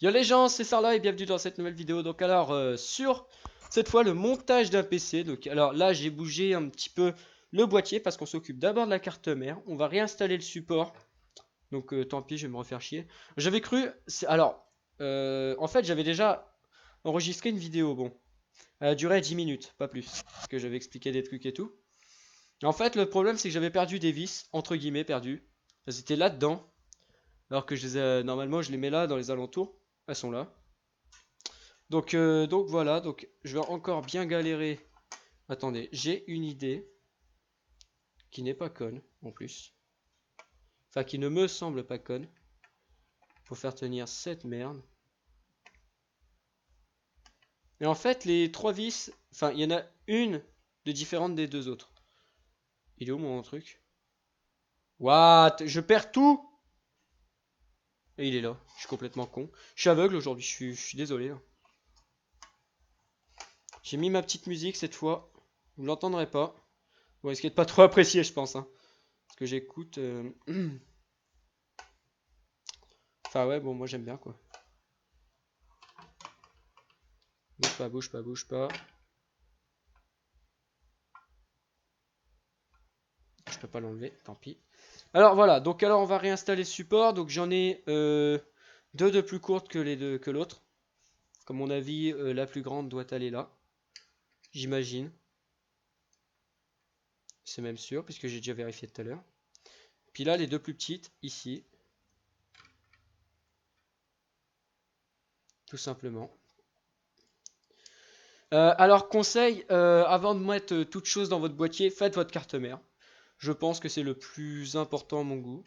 Yo les gens, c'est Sarla et bienvenue dans cette nouvelle vidéo. Donc alors, sur cette fois le montage d'un PC. Donc alors là, j'ai bougé un petit peu le boîtier parce qu'on s'occupe d'abord de la carte mère. On va réinstaller le support. Donc tant pis, je vais me refaire chier. J'avais cru... Alors, en fait, j'avais déjà enregistré une vidéo. Bon, elle a duré 10 minutes, pas plus. Parce que j'avais expliqué des trucs et tout. En fait, le problème, c'est que j'avais perdu des vis, entre guillemets, perdu. Elles étaient là-dedans. Alors que normalement, je les mets là, dans les alentours. Elles sont là. Donc voilà, donc je vais encore bien galérer. Attendez, j'ai une idée qui n'est pas conne en plus. Enfin, qui ne me semble pas conne. Pour faire tenir cette merde. Et en fait, les trois vis, enfin, il y en a une de différente des deux autres. Il est où mon truc? What? Je perds tout? Et il est là. Je suis complètement con. Je suis aveugle aujourd'hui, je suis désolé, hein. J'ai mis ma petite musique cette fois. Vous l'entendrez pas. Vous risquez de pas trop apprécier, je pense, hein. Parce que j'écoute. Enfin ouais, bon, moi j'aime bien quoi. Bouge pas, bouge pas, bouge pas. Je peux pas l'enlever, tant pis. Alors voilà, donc alors on va réinstaller le support. Donc j'en ai deux de plus courtes que les deux que l'autre. Comme mon avis, la plus grande doit aller là. J'imagine. C'est même sûr, puisque j'ai déjà vérifié tout à l'heure. Puis là, les deux plus petites, ici. Tout simplement. Alors conseil, avant de mettre toute chose dans votre boîtier, faites votre carte mère. Je pense que c'est le plus important à mon goût.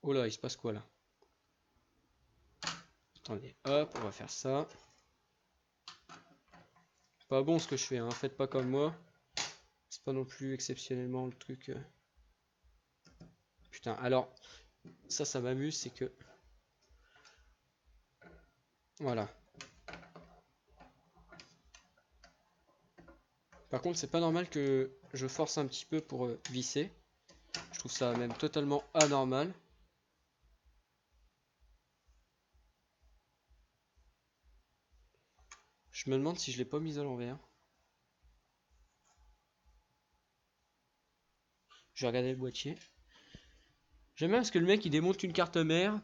Oh là, il se passe quoi là? Attendez, hop, on va faire ça. Pas bon ce que je fais, hein, faites pas comme moi. C'est pas non plus exceptionnellement le truc. Putain, alors, ça m'amuse, c'est que... Voilà. Par contre, c'est pas normal que je force un petit peu pour visser. Je trouve ça même totalement anormal. Je me demande si je l'ai pas mise à l'envers. Je vais regarder le boîtier. J'aime bien parce que le mec il démonte une carte mère.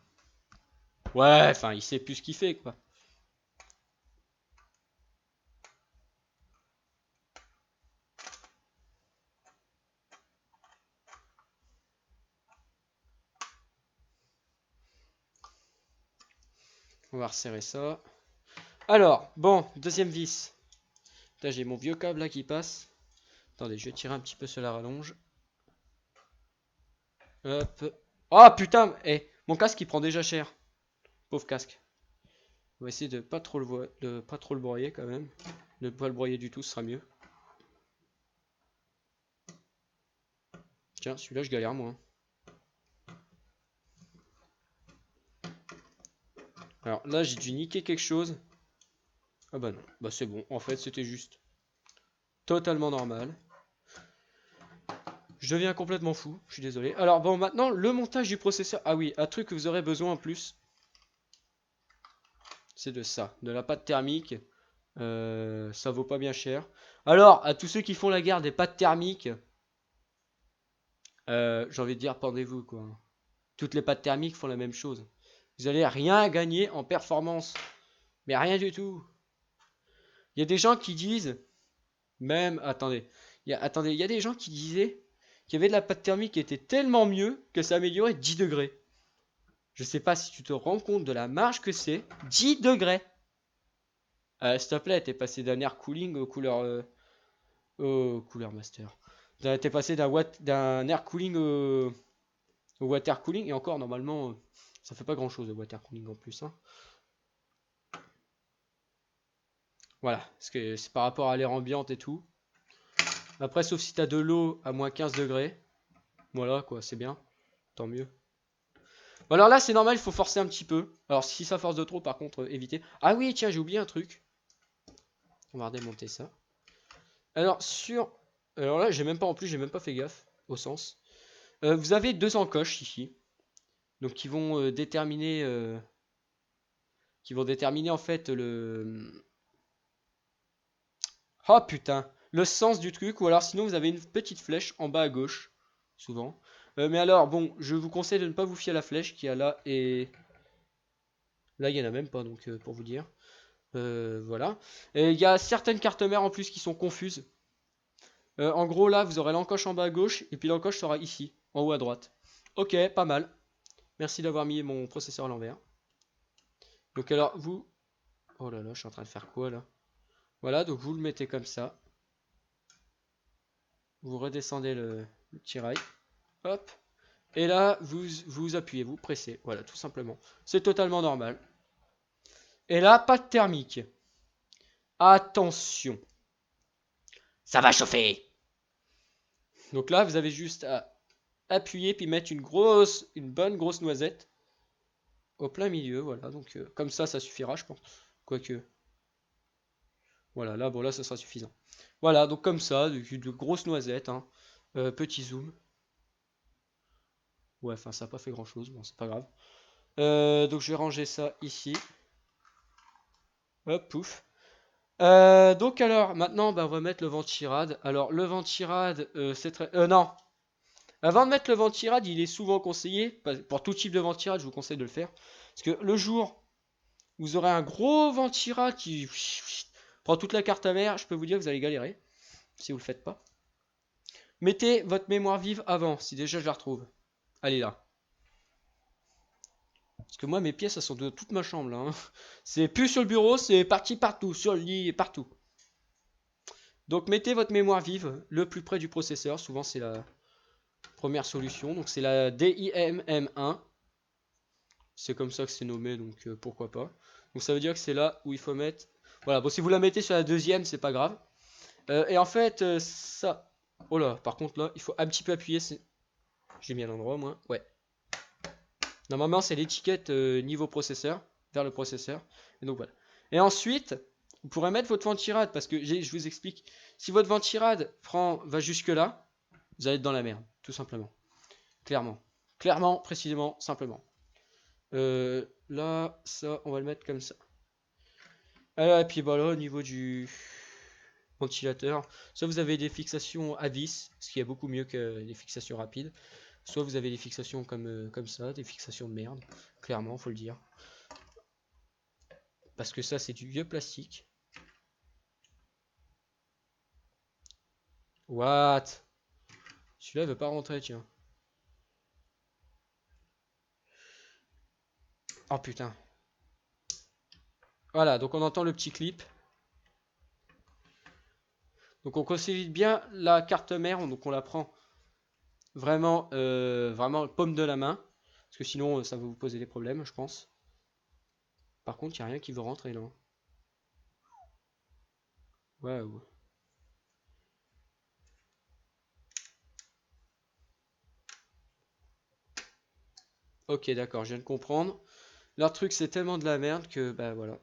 Ouais, enfin il sait plus ce qu'il fait quoi. On va resserrer ça. Alors, bon, deuxième vis. Là j'ai mon vieux câble là qui passe. Attendez, je vais tirer un petit peu sur la rallonge. Hop. Oh putain, mon casque il prend déjà cher. Pauvre casque. On va essayer de pas trop pas trop le broyer quand même. Ne pas le broyer du tout, ce sera mieux. Tiens, celui-là je galère moi. Alors là j'ai dû niquer quelque chose. Ah bah non, bah c'est bon. En fait c'était juste totalement normal. Je deviens complètement fou, je suis désolé. Alors bon, maintenant le montage du processeur. Ah oui, un truc que vous aurez besoin en plus, c'est de ça, de la pâte thermique. Ça vaut pas bien cher. Alors, à tous ceux qui font la guerre des pâtes thermiques, j'ai envie de dire, pendez-vous quoi. Toutes les pâtes thermiques font la même chose. Vous allez rien gagner en performance. Mais rien du tout. Il y a des gens qui disent, même, attendez, il y a des gens qui disaient qu'il y avait de la pâte thermique qui était tellement mieux que ça améliorait 10 degrés. Je sais pas si tu te rends compte de la marge que c'est. 10 degrés. S'il te plaît, t'es passé d'un air cooling aux couleurs master. T'es passé d'un air cooling au water cooling. Et encore, normalement, ça fait pas grand chose le water cooling en plus, hein. Voilà, parce que c'est par rapport à l'air ambiante et tout. Après, sauf si t'as de l'eau à moins 15 degrés. Voilà, quoi, c'est bien. Tant mieux. Bon, alors là, c'est normal, il faut forcer un petit peu. Alors, si ça force de trop, par contre, évitez. Ah oui, tiens, j'ai oublié un truc. On va redémonter ça. Alors, alors là, j'ai même pas, en plus, j'ai même pas fait gaffe au sens. Vous avez deux encoches ici. Donc qui vont déterminer en fait le... Oh putain, le sens du truc, ou alors sinon vous avez une petite flèche en bas à gauche, souvent. Mais alors, bon, je vous conseille de ne pas vous fier à la flèche qu'il y a là, et là il y en a même pas, donc pour vous dire. Voilà. Et il y a certaines cartes mères en plus qui sont confuses. En gros là, vous aurez l'encoche en bas à gauche, et puis l'encoche sera ici, en haut à droite. Ok, pas mal. Merci d'avoir mis mon processeur à l'envers. Donc alors, vous... Oh là là, je suis en train de faire quoi là? Voilà, donc vous le mettez comme ça. Vous redescendez le petit rail. Hop. Et là, vous appuyez, vous pressez. Voilà, tout simplement. C'est totalement normal. Et là, pas de thermique. Attention. Ça va chauffer. Donc là, vous avez juste à appuyer puis mettre une bonne grosse noisette au plein milieu. Voilà, donc comme ça suffira, je pense. Quoique. Voilà, là, bon, là, ça sera suffisant. Voilà, donc comme ça, de grosses noisettes. Hein. Petit zoom. Ouais, enfin, ça n'a pas fait grand chose. Bon, c'est pas grave. Donc je vais ranger ça ici. Hop, pouf. Donc alors, maintenant, bah, on va mettre le ventirad. Alors, le ventirad, c'est très... non. Avant de mettre le ventirad, il est souvent conseillé, pour tout type de ventirad, je vous conseille de le faire. Parce que le jour où vous aurez un gros ventirad qui prend toute la carte à mer, je peux vous dire que vous allez galérer, si vous le faites pas. Mettez votre mémoire vive avant, si déjà je la retrouve. Allez là. Parce que moi, mes pièces, elles sont de toute ma chambre, là. Hein. C'est plus sur le bureau, c'est parti partout, sur le lit et partout. Donc mettez votre mémoire vive le plus près du processeur. Souvent, c'est la première solution. Donc c'est la DIMM1. C'est comme ça que c'est nommé, donc pourquoi pas. Donc ça veut dire que c'est là où il faut mettre... Voilà, bon si vous la mettez sur la deuxième, c'est pas grave. Et en fait, ça... Oh là, par contre là, il faut un petit peu appuyer. J'ai mis à l'endroit, moi. Ouais. Normalement, c'est l'étiquette niveau processeur, vers le processeur. Et donc voilà. Et ensuite, vous pourrez mettre votre ventirad, parce que je vous explique. Si votre ventirad va jusque là, vous allez être dans la merde, tout simplement. Clairement. Clairement, précisément, simplement. Là, ça, on va le mettre comme ça. Et puis voilà, au niveau du ventilateur, soit vous avez des fixations à vis, ce qui est beaucoup mieux que des fixations rapides. Soit vous avez des fixations comme ça, des fixations de merde, clairement, faut le dire. Parce que ça, c'est du vieux plastique. What? Celui-là, il veut pas rentrer, tiens. Oh putain. Voilà, donc on entend le petit clip. Donc on consolide bien la carte mère, donc on la prend vraiment, vraiment paume de la main. Parce que sinon, ça va vous poser des problèmes, je pense. Par contre, il n'y a rien qui veut rentrer là. Waouh. Ok, d'accord, je viens de comprendre. Leur truc, c'est tellement de la merde que, bah voilà.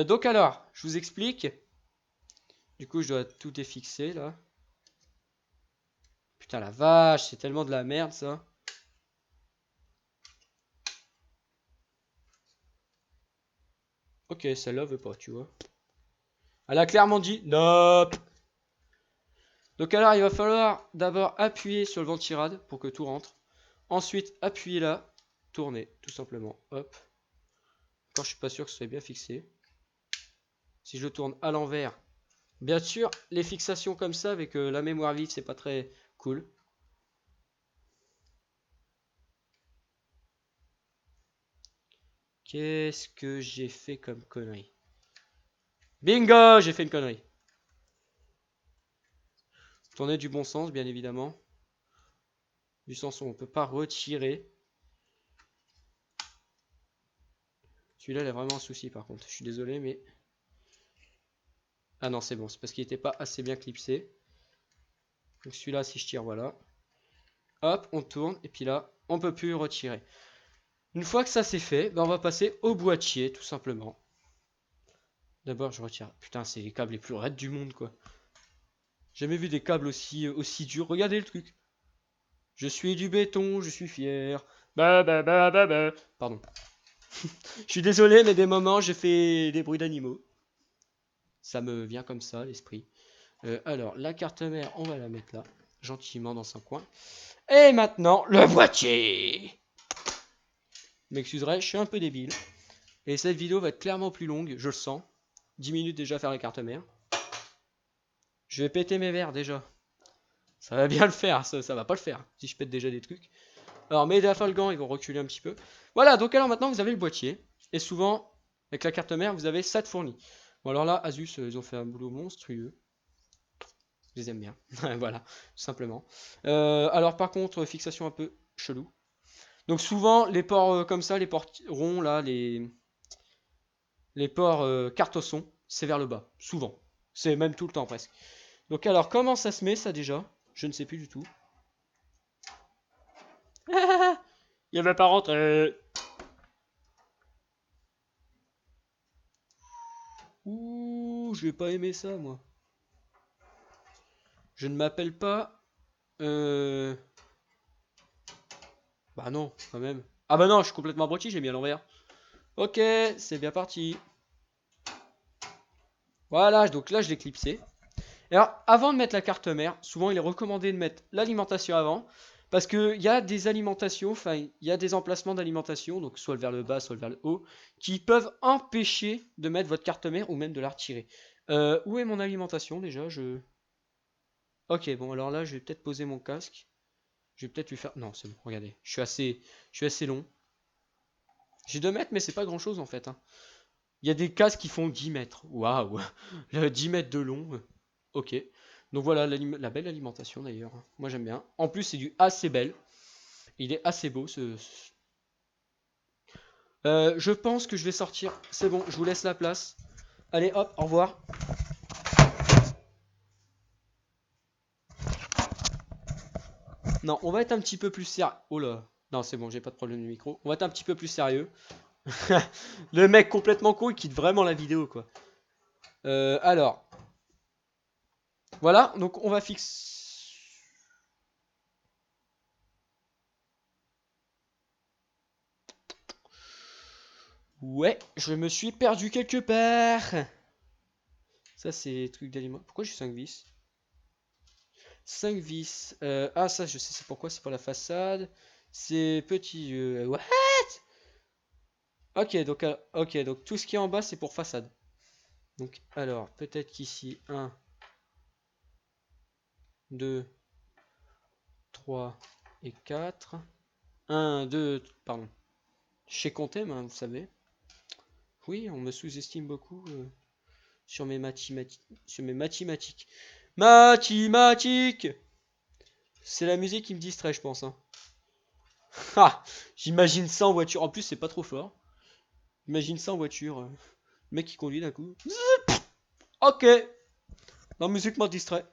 Donc alors, je vous explique. Du coup, je dois tout défixer là. Putain, la vache, c'est tellement de la merde ça. Ok, celle-là veut pas, tu vois. Elle a clairement dit nope. Donc alors, il va falloir d'abord appuyer sur le ventirad pour que tout rentre. Ensuite, appuyer là, tourner, tout simplement. Hop. Encore, je suis pas sûr que ce soit bien fixé. Si je le tourne à l'envers, bien sûr, les fixations comme ça avec la mémoire vive, c'est pas très cool. Qu'est-ce que j'ai fait comme connerie? Bingo, j'ai fait une connerie. Tourner du bon sens, bien évidemment. Du sens où on ne peut pas retirer. Celui-là, il a vraiment un souci par contre. Je suis désolé, mais... Ah non, c'est bon. C'est parce qu'il n'était pas assez bien clipsé. Donc celui-là, si je tire, voilà. Hop, on tourne. Et puis là, on ne peut plus retirer. Une fois que ça c'est fait, ben on va passer au boîtier, tout simplement. D'abord, je retire. Putain, c'est les câbles les plus raides du monde, quoi. J'ai jamais vu des câbles aussi durs. Regardez le truc. Je suis du béton, je suis fier. Pardon. Je suis désolé, mais des moments, je fais des bruits d'animaux. Ça me vient comme ça, l'esprit. Alors, la carte mère, on va la mettre là, gentiment dans son coin. Et maintenant, le boîtier. M'excuserai, je suis un peu débile. Et cette vidéo va être clairement plus longue, je le sens. 10 minutes déjà à faire la carte mère. Je vais péter mes verres déjà. Ça va bien le faire, ça va pas le faire, si je pète déjà des trucs. Alors, mes Dafalgan, ils vont reculer un petit peu. Voilà, donc alors maintenant, vous avez le boîtier. Et souvent, avec la carte mère, vous avez ça de fourni. Bon, alors là, Asus, ils ont fait un boulot monstrueux. Je les aime bien. Voilà, tout simplement. Alors, par contre, fixation un peu chelou. Donc, souvent, les ports comme ça, les ports ronds, là, les ports carte au son, c'est vers le bas. Souvent. C'est même tout le temps presque. Donc, alors, comment ça se met, ça déjà? Je ne sais plus du tout. Il va pas rentrer. Ouh, je vais pas aimer ça, moi. Je ne m'appelle pas... Bah non, quand même. Ah bah non, je suis complètement abruti, j'ai mis à l'envers. Ok, c'est bien parti. Voilà, donc là, je l'ai clipsé. Et alors, avant de mettre la carte mère, souvent, il est recommandé de mettre l'alimentation avant. Parce qu'il y a des alimentations, enfin, il y a des emplacements d'alimentation, donc soit vers le bas, soit vers le haut, qui peuvent empêcher de mettre votre carte mère ou même de la retirer. Où est mon alimentation déjà? Ok, bon, alors là, je vais peut-être poser mon casque. Je vais peut-être lui faire... Non, c'est bon, regardez. Je suis assez long. J'ai 2 mètres, mais c'est pas grand-chose en fait, hein. Il y a des casques qui font 10 mètres. Waouh. 10 mètres de long. Ok. Donc voilà, la belle alimentation d'ailleurs. Moi j'aime bien. En plus, c'est du assez belle. Il est assez beau je pense que je vais sortir. C'est bon, je vous laisse la place. Allez, hop, au revoir. Non, on va être un petit peu plus sérieux. Oh là. Non, c'est bon, j'ai pas de problème de micro. On va être un petit peu plus sérieux. Le mec complètement con, il quitte vraiment la vidéo, quoi. Alors, voilà, donc on va fixer... Ouais, je me suis perdu quelque part. Ça, c'est truc d'aliments. Pourquoi j'ai 5 vis? 5 vis. Ah, ça, je sais c'est pourquoi. C'est pour la façade. C'est petit. What? Ok, donc tout ce qui est en bas, c'est pour façade. Donc, alors, peut-être qu'ici, 1, 2, 3 et 4. 1, 2, pardon. Je sais compter, mais vous savez. Oui, on me sous-estime beaucoup sur mes mathématiques. Sur mes mathématiques. Mathématiques! C'est la musique qui me distrait, je pense, hein. Ah, j'imagine ça en voiture. En plus, c'est pas trop fort. Imagine ça en voiture. Le mec qui conduit d'un coup. Ok. La musique m'a distrait.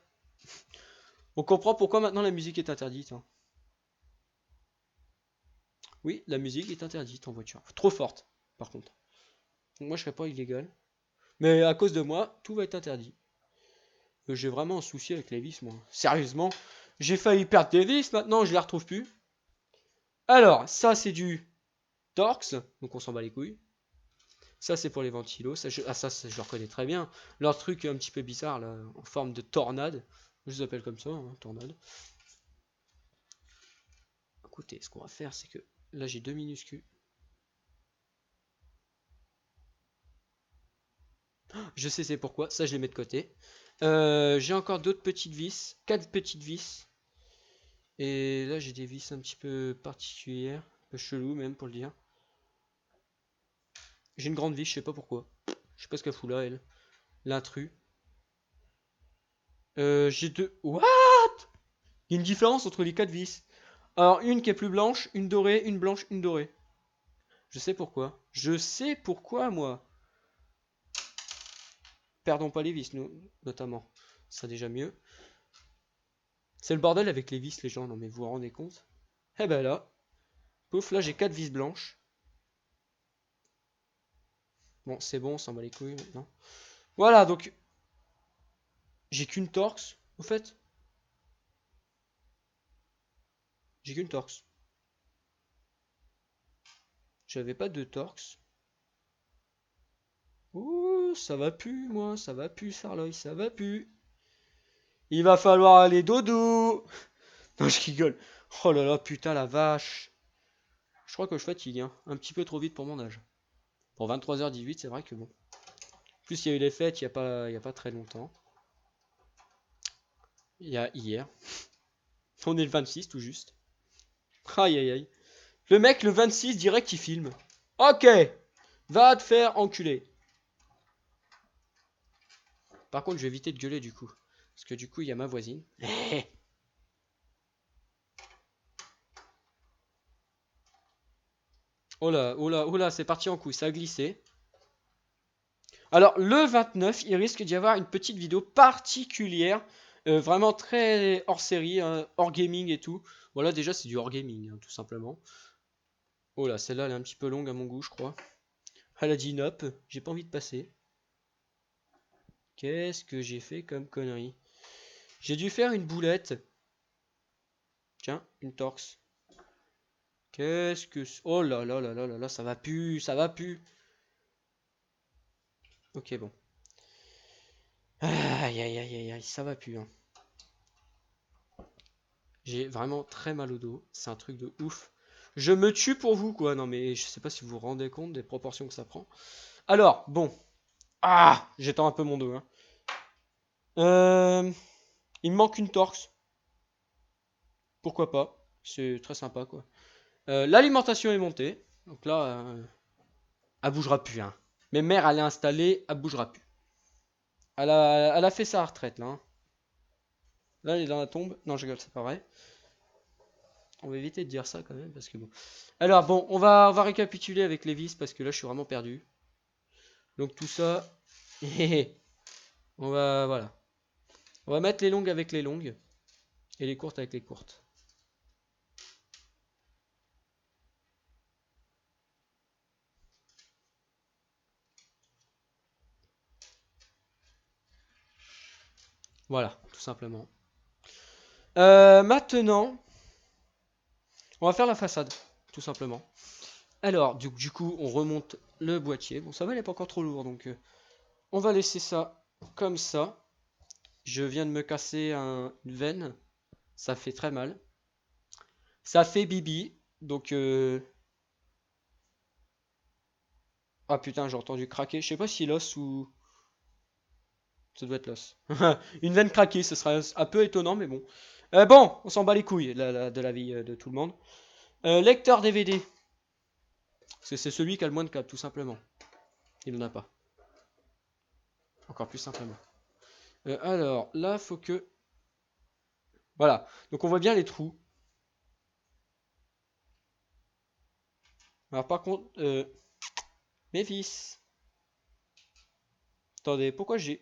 On comprend pourquoi maintenant la musique est interdite, hein. Oui, la musique est interdite en voiture. Trop forte, par contre. Donc moi, je serais pas illégal. Mais à cause de moi, tout va être interdit. J'ai vraiment un souci avec les vis, moi. Sérieusement. J'ai failli perdre des vis, maintenant je les retrouve plus. Alors, ça c'est du Torx, donc on s'en bat les couilles. Ça c'est pour les ventilos, ça, je le reconnais très bien. Leur truc un petit peu bizarre là, en forme de tornade. Je les appelle comme ça, hein, tornade. Écoutez, ce qu'on va faire c'est que là j'ai 2 minuscules. Je sais c'est pourquoi, ça je les mets de côté. J'ai encore d'autres petites vis, 4 petites vis. Et là j'ai des vis un petit peu particulières, un peu chelou même pour le dire. J'ai une grande vis, je sais pas pourquoi. Je sais pas ce qu'elle fout là, elle. L'intrus. J'ai deux... What? Il y a une différence entre les 4 vis. Alors, une qui est plus blanche, une dorée, une blanche, une dorée. Je sais pourquoi. Je sais pourquoi, moi. Perdons pas les vis, nous, notamment. Ce serait déjà mieux. C'est le bordel avec les vis, les gens. Non, mais vous vous rendez compte? Eh ben là. Pouf, là, j'ai 4 vis blanches. Bon, c'est bon, on s'en bat les couilles maintenant. Voilà, donc... J'ai qu'une Torx, au fait. J'ai qu'une Torx. J'avais pas de Torx. Ouh, ça va plus, moi. Ça va plus, Sarloy. Ça va plus. Il va falloir aller dodo. Non, je rigole. Oh là là, putain, la vache. Je crois que je fatigue, hein. Un petit peu trop vite pour mon âge. Pour 23h18, c'est vrai que bon. En plus, il y a eu les fêtes il y a pas très longtemps. Il y a hier. On est le 26 tout juste. Aïe aïe aïe. Le mec, le 26, direct, il filme. Ok. Va te faire enculer. Par contre, je vais éviter de gueuler du coup. Parce que du coup, il y a ma voisine. Oh là, oh là, oh là, c'est parti en couille, ça a glissé. Alors, le 29, il risque d'y avoir une petite vidéo particulière. Vraiment très hors série, hein, hors gaming et tout. Voilà, déjà, c'est du hors gaming, hein, tout simplement. Oh là, celle-là, elle est un petit peu longue à mon goût, je crois. Elle a dit nop, j'ai pas envie de passer. Qu'est-ce que j'ai fait comme connerie? J'ai dû faire une boulette. Tiens, une torx. Qu'est-ce que... Oh là là là là là là, ça va plus, ça va plus. Ok, bon. Aïe aïe aïe aïe aïe, ça va plus, hein. J'ai vraiment très mal au dos. C'est un truc de ouf. Je me tue pour vous, quoi. Non, mais je sais pas si vous vous rendez compte des proportions que ça prend. Alors, bon. Ah, j'étends un peu mon dos, hein. Il me manque une torx. Pourquoi pas? C'est très sympa, quoi. L'alimentation est montée. Donc là, elle bougera plus, hein. Mes mères, elle est installée, elle bougera plus. Elle a fait sa retraite, là, hein. Là, elle est dans la tombe. Non, je rigole, c'est pas vrai. On va éviter de dire ça quand même, parce que bon. Alors, bon, on va récapituler avec les vis, parce que là, je suis vraiment perdu. Donc, tout ça. On va, voilà. On va mettre les longues avec les longues. Et les courtes avec les courtes. Voilà, tout simplement. Maintenant, on va faire la façade, tout simplement. Alors, du coup, on remonte le boîtier. Bon, ça va, il n'est pas encore trop lourd, donc on va laisser ça comme ça. Je viens de me casser une veine. Ça fait très mal. Ça fait bibi. Donc, ah putain, j'ai entendu craquer. Je sais pas si l'os ou... Ça doit être l'os. Une veine craquée, ce sera un peu étonnant, mais bon. Bon, on s'en bat les couilles de la vie de tout le monde. Lecteur DVD. Parce que c'est celui qui a le moins de câbles, tout simplement. Il n'en a pas. Encore plus simplement. Alors, là, faut que... Voilà. Donc, on voit bien les trous. Alors, par contre... mes vis. Attendez, pourquoi j'ai...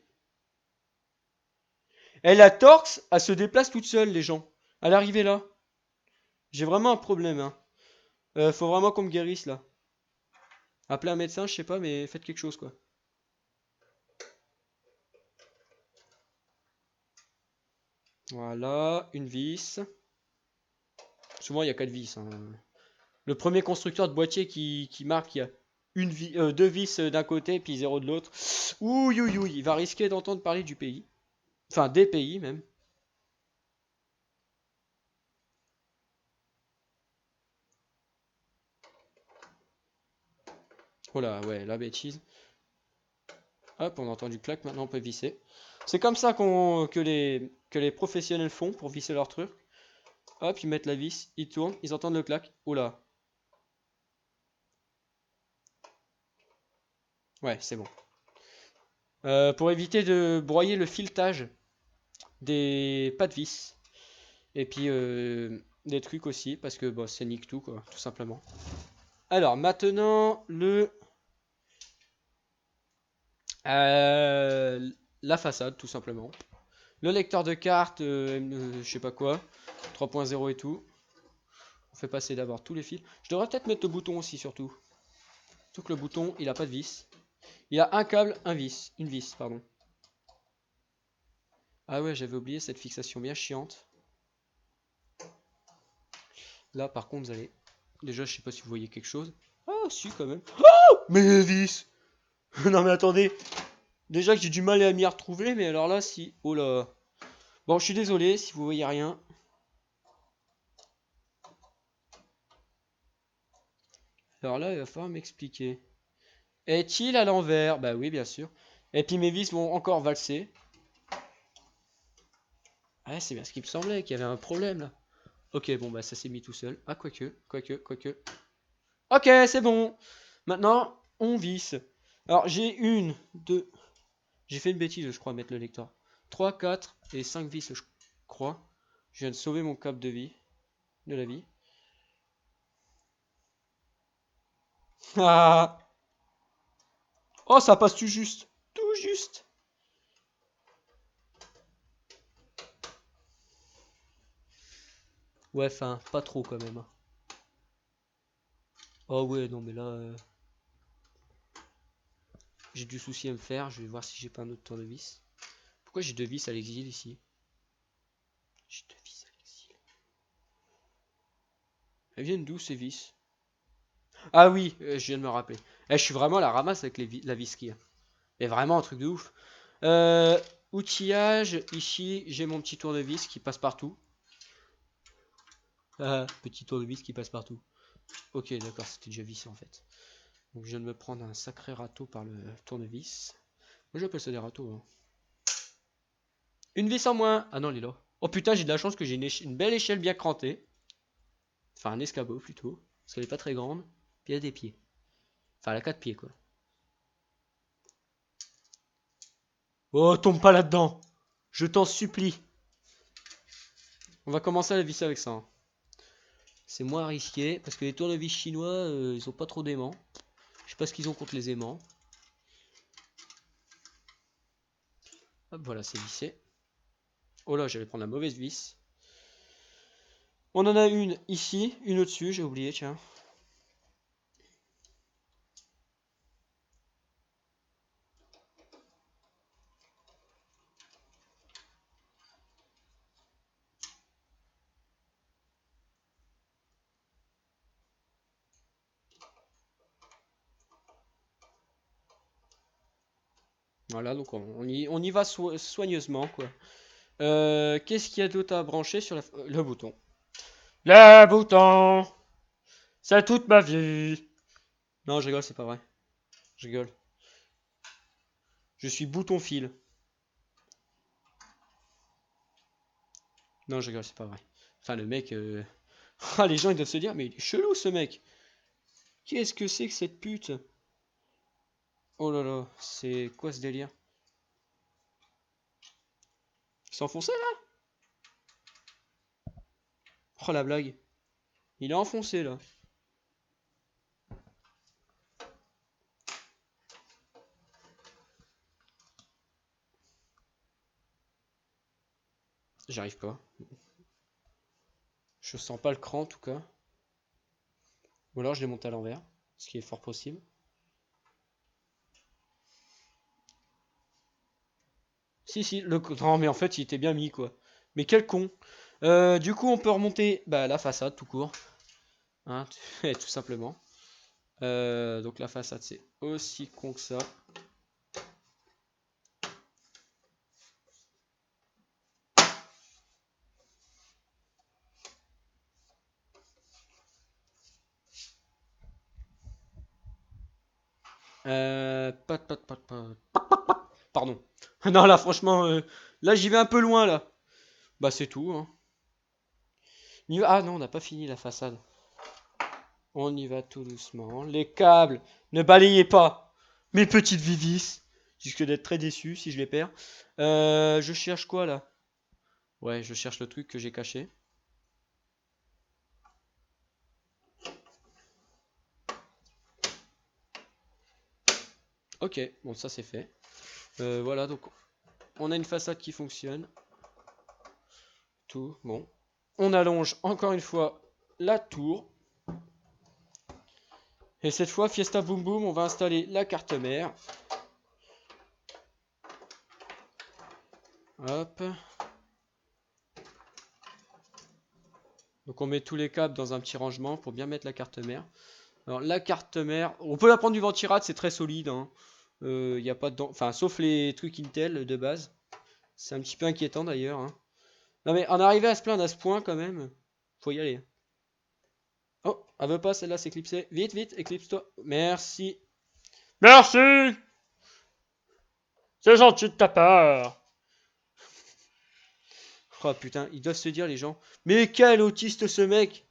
Et la torx, elle se déplace toute seule, les gens. À l'arrivée là. J'ai vraiment un problème, hein. Faut vraiment qu'on me guérisse, là. Appelez un médecin, je sais pas, mais faites quelque chose, quoi. Voilà, une vis. Souvent, il y a 4 vis, hein. Le premier constructeur de boîtier qui marque, il y a deux vis d'un côté, puis zéro de l'autre. Ouh, ouh, ouh, il va risquer d'entendre parler du pays. Enfin, des pays, même. Oh là, ouais, la bêtise. Hop, on entend du clac, maintenant on peut visser. C'est comme ça que les professionnels font pour visser leur truc. Hop, ils mettent la vis, ils tournent, ils entendent le clac. Oh là. Ouais, c'est bon. Pour éviter de broyer le filetage des pas de vis. Et puis des trucs aussi, parce que bon, c'est nique tout, quoi, tout simplement. Alors, maintenant, la façade, tout simplement. Le lecteur de cartes, je sais pas quoi, 3.0 et tout. On fait passer d'abord tous les fils. Je devrais peut-être mettre le bouton aussi, surtout. Surtout que le bouton, il a pas de vis. Il a un câble, une vis, pardon. Ah ouais, j'avais oublié cette fixation bien chiante. Là, par contre, vous allez... Déjà, je sais pas si vous voyez quelque chose. Ah, si, quand même. Oh, mais les vis. Non, mais attendez. Déjà que j'ai du mal à m'y retrouver, mais alors là, si... Oh là. Bon, je suis désolé si vous voyez rien. Alors là, il va falloir m'expliquer. Est-il à l'envers? Bah oui, bien sûr. Et puis mes vis vont encore valser. Ouais, c'est bien ce qui me semblait, qu'il y avait un problème là. Ok, bon, bah ça s'est mis tout seul. Ah, quoique. Ok, c'est bon. Maintenant, on visse. Alors, j'ai une, deux... J'ai fait une bêtise, je crois, mettre le lecteur. 3, 4 et 5 vis, je crois. Je viens de sauver mon câble de vie. De la vie. Ah! Oh, ça passe tout juste. Tout juste. Ouais, enfin, pas trop quand même. Oh ouais, non, mais là... j'ai du souci à me faire. Je vais voir si j'ai pas un autre tournevis. Pourquoi j'ai deux vis à l'exil ici? J'ai deux vis à l'exil. Elles viennent d'où ces vis? Ah oui, je viens de me rappeler. Je suis vraiment à la ramasse avec la vis qui. Mais vraiment un truc de ouf. Euh, Outillage, ici j'ai mon petit tournevis qui passe partout. Ah, petit tournevis qui passe partout. Ok, d'accord, c'était déjà vissé en fait. Donc je viens de me prendre un sacré râteau par le tournevis. Moi j'appelle ça des râteaux. Hein. Une vis en moins. Ah non, il est là. Oh putain, j'ai de la chance que j'ai une belle échelle bien crantée. Enfin, un escabeau plutôt. Parce qu'elle est pas très grande. Puis elle a des pieds. Enfin, elle a 4 pieds quoi. Oh, tombe pas là-dedans. Je t'en supplie. On va commencer à la visser avec ça. Hein. C'est moins risqué. Parce que les tournevis chinois, ils ont pas trop d'aimants. Je sais pas ce qu'ils ont contre les aimants. Hop, voilà, c'est vissé. Oh là, j'allais prendre la mauvaise vis. On en a une ici, une au-dessus, j'ai oublié, tiens. Voilà, donc on y va soigneusement, quoi. Qu'est-ce qu'il y a d'autre à brancher sur le bouton? Le bouton! C'est toute ma vie! Non, je rigole, c'est pas vrai. Je rigole. Je suis bouton fil. Non, je rigole, c'est pas vrai. Enfin, le mec... Ah, les gens, ils doivent se dire, mais il est chelou, ce mec! Qu'est-ce que c'est que cette pute? Oh là là, c'est quoi ce délire? Il s'est enfoncé, là? Oh, la blague. Il est enfoncé, là. J'arrive pas. Je sens pas le cran, en tout cas. Ou alors je l'ai monté à l'envers, ce qui est fort possible. Si, le cran, mais en fait, il était bien mis, quoi. Mais quel con. Du coup, on peut remonter bah, la façade, tout court. Hein, tout simplement. Donc la façade, c'est aussi con que ça. Pardon. Non, là, franchement, là, j'y vais un peu loin, là. Bah, c'est tout, hein. Ah non, on n'a pas fini la façade. On y va tout doucement. Les câbles, ne balayez pas mes petites vivis. Je risque d'être très déçu si je les perds. Je cherche quoi, là? Ouais, je cherche le truc que j'ai caché. Ok, bon, ça c'est fait. Voilà, donc on a une façade qui fonctionne. Tout, bon. On allonge encore une fois la tour. Et cette fois, Fiesta Boom Boom, on va installer la carte mère. Hop. Donc on met tous les câbles dans un petit rangement pour bien mettre la carte mère. Alors la carte mère, on peut la prendre du Ventirad, c'est très solide. Hein. Y a pas de... Enfin, sauf les trucs Intel de base. C'est un petit peu inquiétant d'ailleurs. Hein. Non mais en arriver à se plaindre à ce point quand même, faut y aller. Oh, elle veut pas celle-là s'éclipser. Vite, vite, éclipse-toi. Merci. Merci. C'est gentil de ta part. Oh putain, ils doivent se dire les gens. Mais quel autiste ce mec.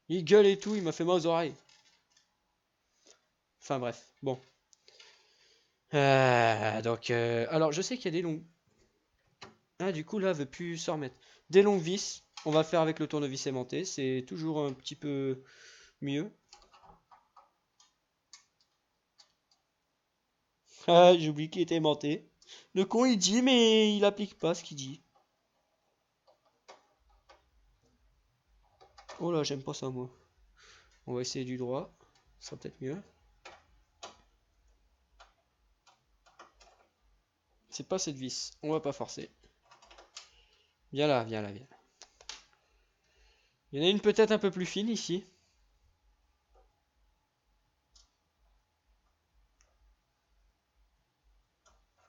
Il gueule et tout, il m'a fait mal aux oreilles. Enfin bref, bon. Alors je sais qu'il y a des longues. Ah du coup là, elle veut plus s'en remettre. Des longues vis, on va le faire avec le tournevis aimanté, c'est toujours un petit peu mieux. Ah, j'ai oublié qu'il était aimanté. Le con il dit mais il applique pas ce qu'il dit. Oh là, j'aime pas ça moi. On va essayer du droit, ça sera peut-être mieux. C'est pas cette vis, on va pas forcer. Viens là, viens là, viens. Il y en a une peut-être un peu plus fine ici.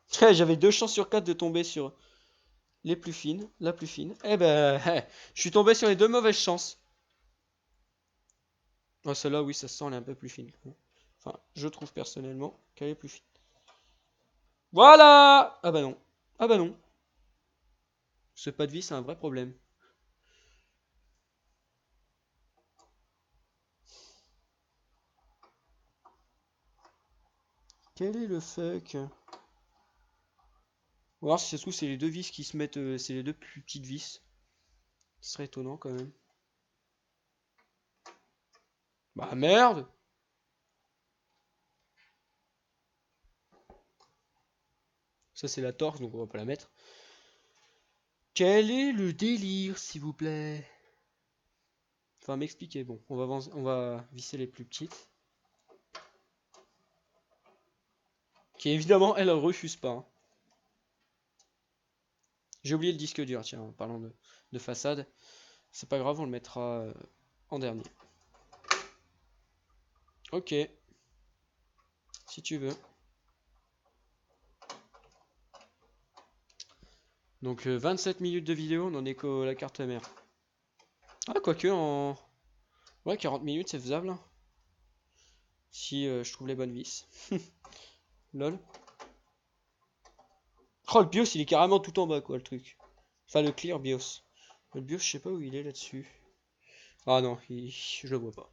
J'avais 2 chances sur 4 de tomber sur les plus fines, la plus fine. Eh ben, je suis tombé sur les 2 mauvaises chances. Oh, celle-là, oui, ça se sent, elle est un peu plus fine. Enfin, je trouve personnellement qu'elle est plus fine. Voilà! Ah bah non. Ah bah non. Ce pas de vis, c'est un vrai problème. Quel est le fuck? On va voir si ça se trouve, c'est les 2 vis qui se mettent. C'est les 2 plus petites vis. Ce serait étonnant quand même. Bah merde! Ça, c'est la torse, donc on va pas la mettre. Quel est le délire, s'il vous plaît? Enfin, m'expliquer. Bon, on va visser les plus petites. Qui évidemment, elle refuse pas. Hein. J'ai oublié le disque dur, tiens, en parlant de façade. C'est pas grave, on le mettra en dernier. Ok. Si tu veux. Donc 27 minutes de vidéo, on en est qu'à la carte mère. Ah, quoique en... Ouais, 40 minutes, c'est faisable. Hein. Si je trouve les bonnes vis. Lol. Oh, le BIOS, il est carrément tout en bas, quoi, le truc. Enfin, le clear BIOS. Le BIOS, je sais pas où il est là-dessus. Ah non, je le vois pas.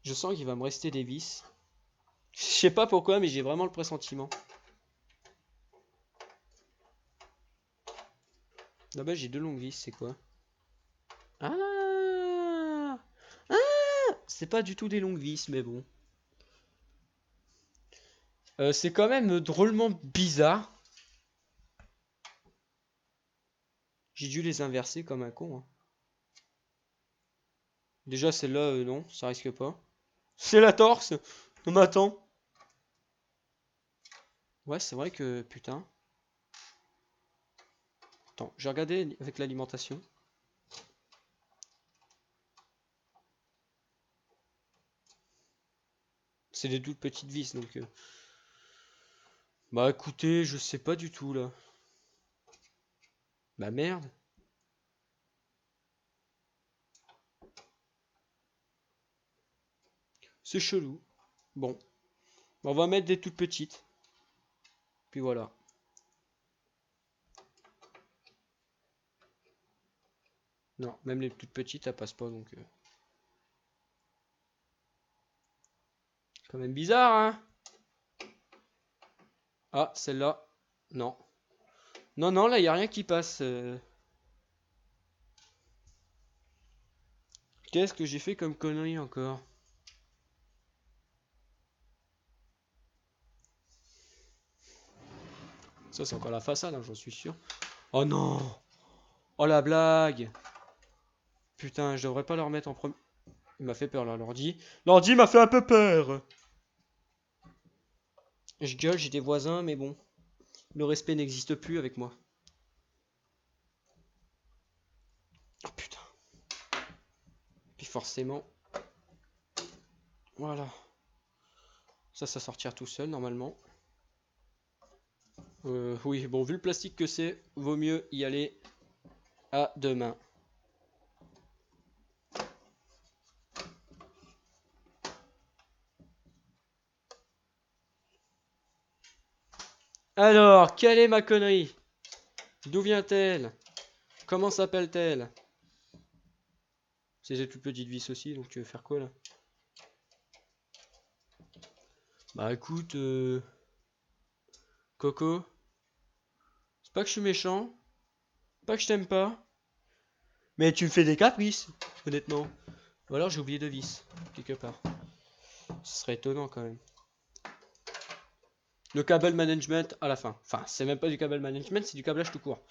Je sens qu'il va me rester des vis. Je sais pas pourquoi, mais j'ai vraiment le pressentiment. Là-bas, j'ai 2 longues vis, c'est quoi? Ah! Ah! C'est pas du tout des longues vis, mais bon. C'est quand même drôlement bizarre. J'ai dû les inverser comme un con. Hein. Déjà, celle-là, non, ça risque pas. C'est la torse! Non, mais attends. Ouais, c'est vrai que, putain. Attends, j'ai regardé avec l'alimentation. C'est des toutes petites vis, donc... Bah écoutez, je sais pas du tout, là. Bah merde. C'est chelou. Bon. On va mettre des toutes petites. Puis voilà. Non, même les toutes petites, elles passent pas, donc... Quand même bizarre, hein? Ah, celle-là. Non. Non, non, là, il n'y a rien qui passe. Qu'est-ce que j'ai fait comme connerie encore? Ça, c'est encore la façade, hein, j'en suis sûr. Oh non! Oh la blague! Putain, je devrais pas le remettre en premier. Il m'a fait peur là, l'ordi. L'ordi m'a fait un peu peur! Je gueule, j'ai des voisins, mais bon. Le respect n'existe plus avec moi. Oh putain. Puis forcément... Voilà. Ça sortira tout seul normalement. Oui, bon, vu le plastique que c'est, vaut mieux y aller à deux mains. Alors, quelle est ma connerie? D'où vient-elle? Comment s'appelle-t-elle? C'est toute petite vis aussi, donc tu veux faire quoi là? Bah écoute, Coco, c'est pas que je suis méchant, pas que je t'aime pas, mais tu me fais des caprices, honnêtement. Ou alors j'ai oublié de vis, quelque part. Ce serait étonnant quand même. Le câble management à la fin. Enfin, c'est même pas du câble management, c'est du câblage tout court.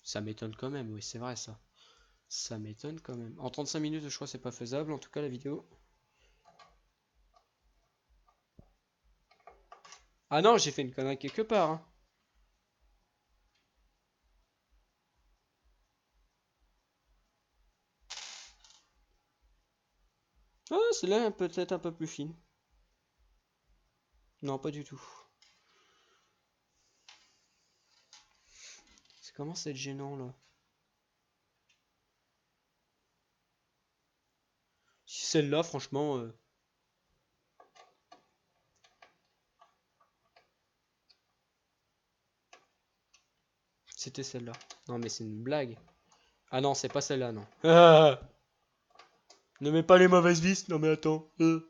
Ça m'étonne quand même, oui, c'est vrai ça. Ça m'étonne quand même. En 35 minutes, je crois que c'est pas faisable, en tout cas la vidéo. Ah non, j'ai fait une connerie quelque part. Hein. Ah, celle-là peut-être un peu plus fine. Non, pas du tout. Ça commence à être gênant là. Si celle-là, franchement... C'était celle-là. Non, mais c'est une blague. Ah non, c'est pas celle-là, non. Ah, ne mets pas les mauvaises vis. Non, mais attends. Le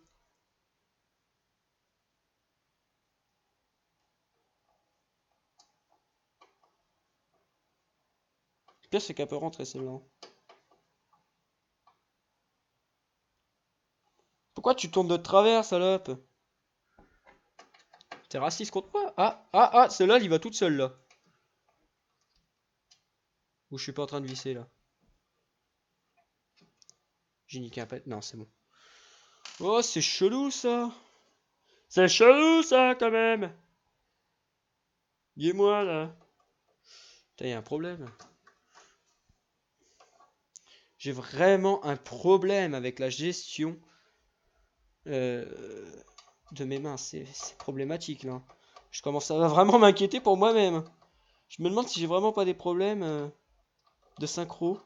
pire, c'est qu'elle peut rentrer celle-là. Pourquoi tu tournes de travers, salope? T'es raciste contre moi? Ah, celle-là, elle y va toute seule, là. Ou je suis pas en train de visser, là. J'ai niqué un pet. Non, c'est bon. Oh, c'est chelou, ça. C'est chelou, ça, quand même. Dis-moi, là. Putain, y a un problème. J'ai vraiment un problème avec la gestion de mes mains. C'est problématique, là. Je commence à vraiment m'inquiéter pour moi-même. Je me demande si j'ai vraiment pas des problèmes de synchro.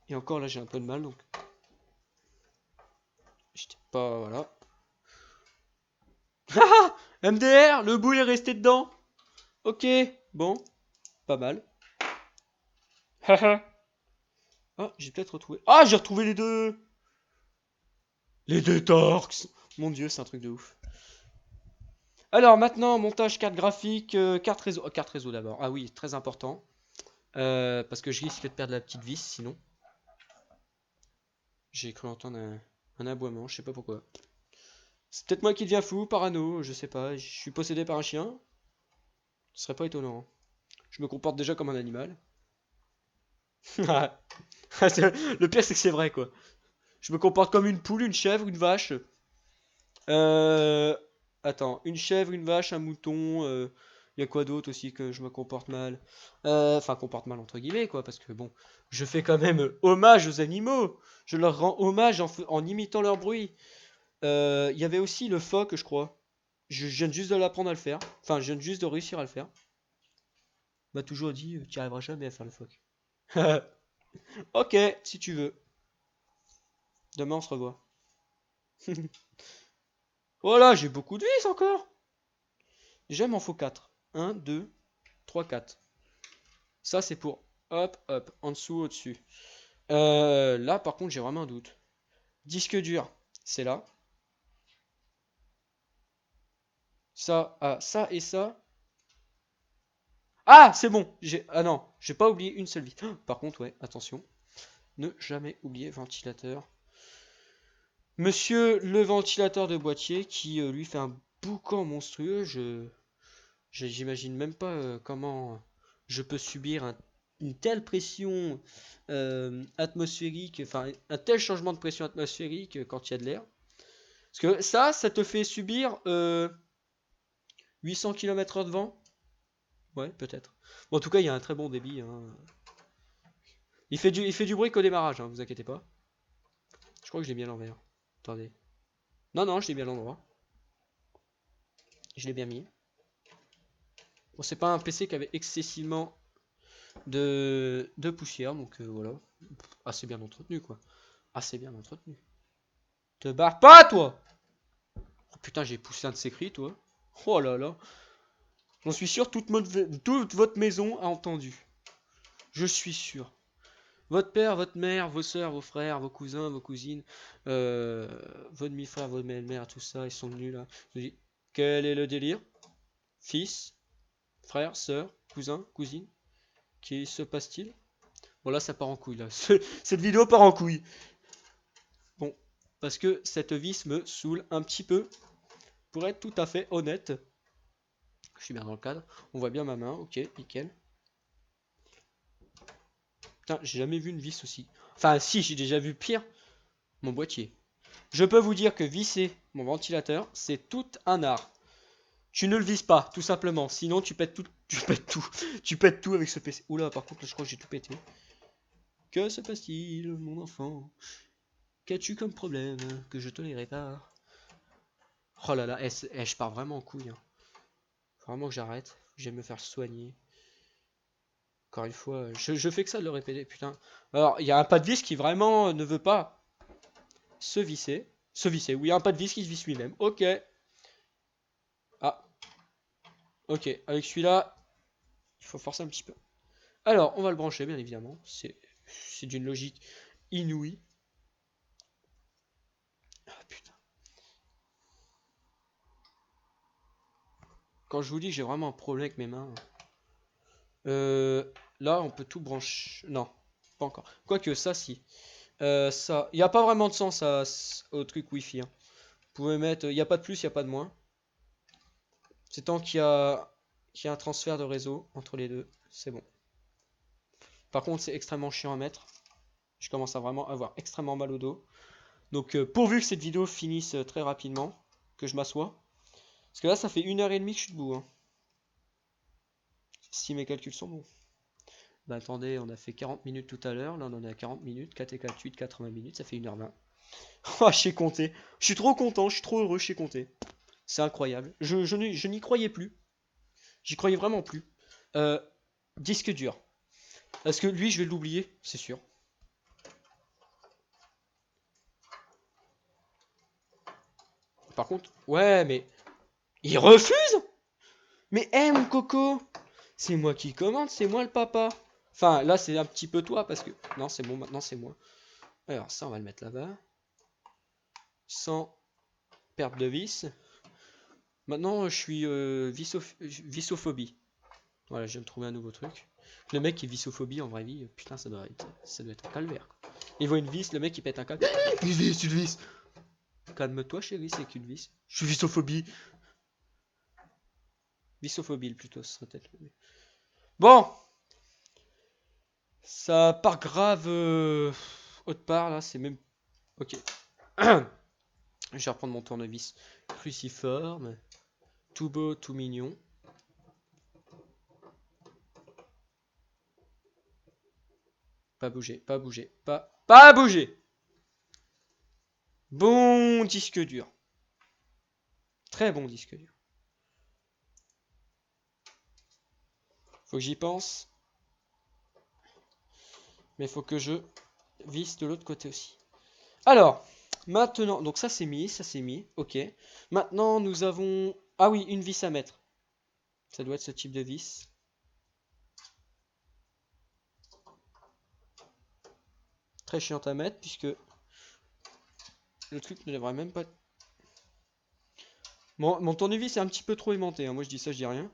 Et encore, là, j'ai un peu de mal, donc... J'étais pas... Voilà. Haha MDR, le boule est resté dedans. Ok, bon, pas mal. Haha. Ah, j'ai peut-être retrouvé. Ah, j'ai retrouvé les deux. Les deux Torx. Mon dieu, c'est un truc de ouf. Alors maintenant, montage carte graphique, carte réseau. Oh, carte réseau d'abord. Ah oui, très important. Parce que je risque de perdre la petite vis sinon. J'ai cru entendre un aboiement, je sais pas pourquoi. C'est peut-être moi qui deviens fou, parano, je sais pas. Je suis possédé par un chien. Ce serait pas étonnant. Je me comporte déjà comme un animal. Le pire, c'est que c'est vrai, quoi. Je me comporte comme une poule, une chèvre, une vache. Euh... Attends, une chèvre, une vache, un mouton. Y a quoi d'autre aussi que je me comporte mal? Enfin, comporte mal entre guillemets, quoi, parce que bon, je fais quand même hommage aux animaux. Je leur rends hommage en imitant leur bruit. Il y avait aussi le phoque, je crois. Je viens juste de l'apprendre à le faire. Enfin, je viens juste de réussir à le faire. On m'a toujours dit, tu n'y arriveras jamais à faire le phoque. Ok, si tu veux. Demain, on se revoit. Voilà, j'ai beaucoup de vis encore. Déjà, il m'en faut 4. 1, 2, 3, 4. Ça, c'est pour hop, hop, en dessous, au-dessus. Là, par contre, j'ai vraiment un doute. Disque dur, c'est là. Ça, ah, ça et ça. Ah, c'est bon. Ah non, j'ai pas oublié une seule vis. Par contre, ouais, attention. Ne jamais oublier ventilateur. Monsieur le ventilateur de boîtier qui lui fait un boucan monstrueux. J'imagine même pas comment je peux subir un une telle pression atmosphérique, enfin un tel changement de pression atmosphérique quand il y a de l'air. Parce que ça te fait subir 800 km/h de vent. Ouais, peut-être. Bon, en tout cas, il y a un très bon débit. Hein. Il fait du bruit qu'au démarrage, hein, vous inquiétez pas. Je crois que je l'ai bien l'envers. Attendez. Non, non, je l'ai bien l'endroit. Je l'ai bien mis. Bon, c'est pas un PC qui avait excessivement de poussière, donc voilà. Assez bien entretenu, quoi. Assez bien entretenu. Te barre pas, toi! Oh putain, j'ai poussé un de ces cris, toi. Oh là là. J'en suis sûr, toute votre maison a entendu. Je suis sûr. Votre père, votre mère, vos soeurs, vos frères, vos cousins, vos cousines, vos demi-frères, vos belles-mères, tout ça, ils sont venus là. Je me dis, quel est le délire? Fils, frère, sœur, cousin, cousine, qui se passe-t-il? Bon là, ça part en couille là. Cette vidéo part en couille. Bon, parce que cette vis me saoule un petit peu. Pour être tout à fait honnête. Je suis bien dans le cadre. On voit bien ma main, ok, nickel. Putain, j'ai jamais vu une vis aussi. Enfin, si, j'ai déjà vu pire. Mon boîtier. Je peux vous dire que visser mon ventilateur, c'est tout un art. Tu ne le vises pas, tout simplement. Sinon, tu pètes tout. Tu pètes tout. Tu pètes tout avec ce PC. Oula, par contre, là, je crois que j'ai tout pété. Que se passe-t-il, mon enfant? Qu'as-tu comme problème que je te les répare? Oh là là, je pars vraiment en couille. Hein. Vraiment que j'arrête. J'aime me faire soigner. Encore une fois, je fais que ça de le répéter, putain. Alors, il y a un pas de vis qui vraiment ne veut pas se visser. Se visser, oui, un pas de vis qui se visse lui-même. Ok. Ah, ok. Avec celui-là, il faut forcer un petit peu. Alors, on va le brancher, bien évidemment. C'est d'une logique inouïe. Ah, putain. Quand je vous dis que j'ai vraiment un problème avec mes mains. Là, on peut tout brancher. Non, pas encore. Quoique, ça, si. Ça, il n'y a pas vraiment de sens au truc Wi-Fi. Hein. Vous pouvez mettre, il n'y a pas de plus, il n'y a pas de moins. C'est tant qu'il y a un transfert de réseau entre les deux, c'est bon. Par contre, c'est extrêmement chiant à mettre. Je commence à vraiment avoir extrêmement mal au dos. Donc, pourvu que cette vidéo finisse très rapidement, que je m'assois. Parce que là, ça fait 1h30 que je suis debout. Hein. Si mes calculs sont bons. Bah attendez, on a fait 40 minutes tout à l'heure. Là, on en est à 40 minutes. 4 et 4, 8, 80 minutes. Ça fait 1h20. Oh, je sais compter. Je suis trop content, je suis trop heureux, je sais compter. C'est incroyable. Je n'y croyais plus. J'y croyais vraiment plus. Euh, disque dur. Parce que lui, je vais l'oublier, c'est sûr. Par contre, ouais, mais il refuse. Mais hé, mon coco, c'est moi qui commande, c'est moi le papa. Enfin, là, c'est un petit peu toi parce que non, c'est bon, maintenant c'est moi. Alors ça, on va le mettre là-bas, sans perte de vis. Maintenant, je suis vissophobie. Voilà, je viens de trouver un nouveau truc. Le mec qui est vissophobie en vraie vie, putain, ça doit être un calvaire. Il voit une vis, le mec il pète un câble. Une vis, une vis. Calme-toi, chérie, c'est qu'une vis. Je suis vissophobie. Vissophobie plutôt, ce serait peut-être le mieux. Bon, ça part grave autre part là, c'est même. Ok. Je vais reprendre mon tournevis cruciforme. Tout beau, tout mignon. Pas bouger, pas bouger, pas bouger. Bon disque dur. Très bon disque dur. Faut que j'y pense. Mais faut que je visse de l'autre côté aussi. Alors, maintenant, donc ça c'est mis, ok. Maintenant nous avons, ah oui, une vis à mettre. Ça doit être ce type de vis. Très chiant à mettre puisque le truc ne devrait même pas... Bon, mon tournevis est un petit peu trop aimanté, hein. Moi je dis ça, je dis rien.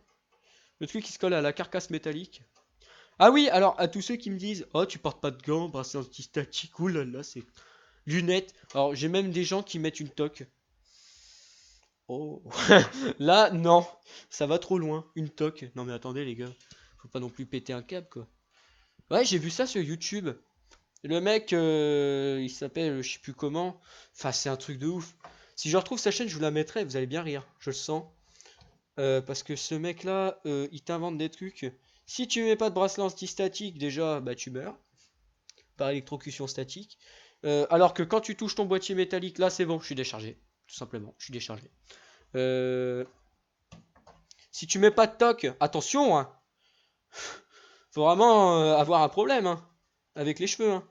Le truc qui se colle à la carcasse métallique. Ah oui, alors à tous ceux qui me disent, oh tu portes pas de gants, bracelet anti-statique, oulala, c'est... Lunettes. Alors j'ai même des gens qui mettent une toque. Oh, là non, ça va trop loin. Une toque. Non mais attendez les gars, faut pas non plus péter un câble quoi. Ouais, j'ai vu ça sur YouTube. Le mec, il s'appelle, je sais plus comment. Enfin, c'est un truc de ouf. Si je retrouve sa chaîne, je vous la mettrai, vous allez bien rire, je le sens. Parce que ce mec-là, il t'invente des trucs. Si tu mets pas de bracelet anti-statique, déjà, bah tu meurs par électrocution statique. Alors que quand tu touches ton boîtier métallique, là c'est bon, je suis déchargé. Tout simplement, je suis déchargé. Euh, Si tu mets pas de toc, attention, hein, faut vraiment avoir un problème hein, avec les cheveux. Hein,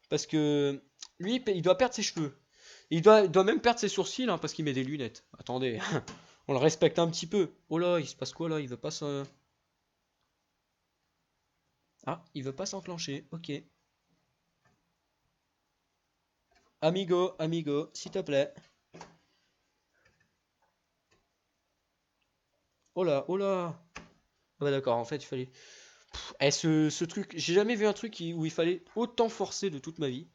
parce que lui, il doit perdre ses cheveux. Il doit même perdre ses sourcils hein, parce qu'il met des lunettes. Attendez, on le respecte un petit peu. Oh là, il se passe quoi là? Il veut pas se... Ah, il veut pas s'enclencher. Ok. Amigo, amigo, s'il te plaît. Oh là, oh là. Ah bah d'accord, en fait, il fallait... Eh, ce truc, j'ai jamais vu un truc où il fallait autant forcer de toute ma vie.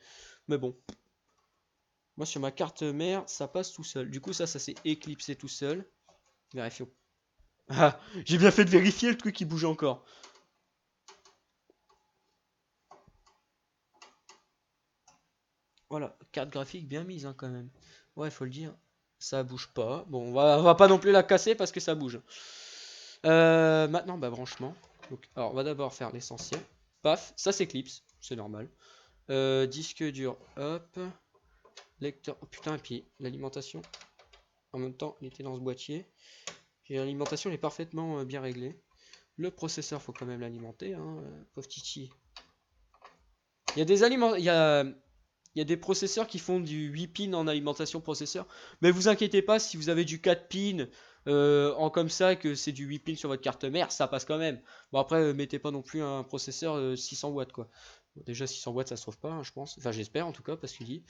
Mais bon, moi sur ma carte mère, ça passe tout seul. Du coup, ça s'est éclipsé tout seul. Vérifions. Ah, j'ai bien fait de vérifier le truc qui bouge encore. Voilà, carte graphique bien mise hein, quand même. Ouais, faut le dire. Ça bouge pas. Bon, on va pas non plus la casser parce que ça bouge. Maintenant, bah branchement. Donc, alors, on va d'abord faire l'essentiel. Paf, ça s'éclipse, c'est normal. Disque dur, hop. Lecteur, oh putain, et puis l'alimentation. En même temps, il était dans ce boîtier. Et l'alimentation est parfaitement bien réglée. Le processeur, faut quand même l'alimenter, hein, pauvre Titi. Il y a des aliments, il y a des processeurs qui font du 8 pins en alimentation processeur. Mais vous inquiétez pas, si vous avez du 4 pins en comme ça, que c'est du 8 pins sur votre carte mère, ça passe quand même. Bon après, mettez pas non plus un processeur 600 watts quoi. Bon, déjà 600 watts ça se trouve pas, hein, je pense. Enfin j'espère en tout cas, parce qu'il dit.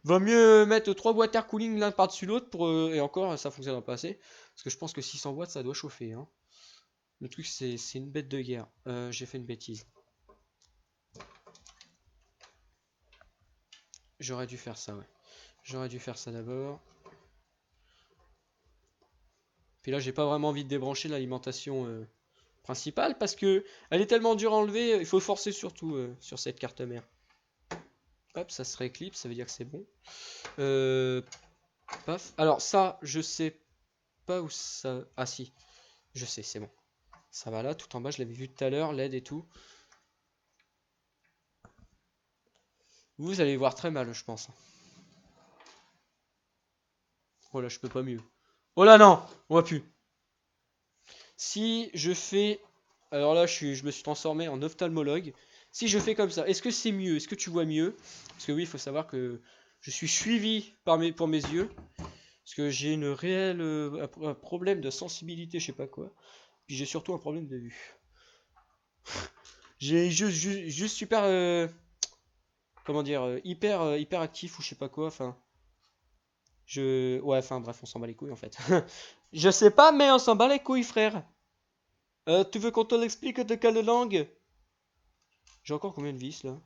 Va mieux mettre 3 boîtes air cooling l'un par-dessus l'autre pour, et encore ça fonctionnera pas assez. Parce que je pense que 600 watts ça doit chauffer. Hein. Le truc c'est une bête de guerre. J'ai fait une bêtise. J'aurais dû faire ça, ouais. J'aurais dû faire ça d'abord. Puis là, j'ai pas vraiment envie de débrancher l'alimentation principale parce que elle est tellement dure à enlever, il faut forcer surtout sur cette carte mère. Hop, ça se rééclipse, ça veut dire que c'est bon. Euh, Paf. Alors ça, je sais pas où ça... Ah si, je sais, c'est bon. Ça va là, tout en bas, je l'avais vu tout à l'heure, LED et tout. Vous allez voir très mal, je pense. Oh là, je peux pas mieux. Oh là non, on voit plus. Si je fais... Alors là, je me suis transformé en ophtalmologue. Si je fais comme ça, est-ce que c'est mieux? Est-ce que tu vois mieux? Parce que oui, il faut savoir que je suis suivi pour mes yeux. Parce que j'ai une réelle un problème de sensibilité, je sais pas quoi. Puis j'ai surtout un problème de vue. J'ai juste super... comment dire? Hyper actif ou je sais pas quoi. Enfin... Ouais, enfin bref, on s'en bat les couilles en fait. Je sais pas, mais on s'en bat les couilles, frère. Tu veux qu'on te l'explique de quelle langue? J'ai encore combien de vis là?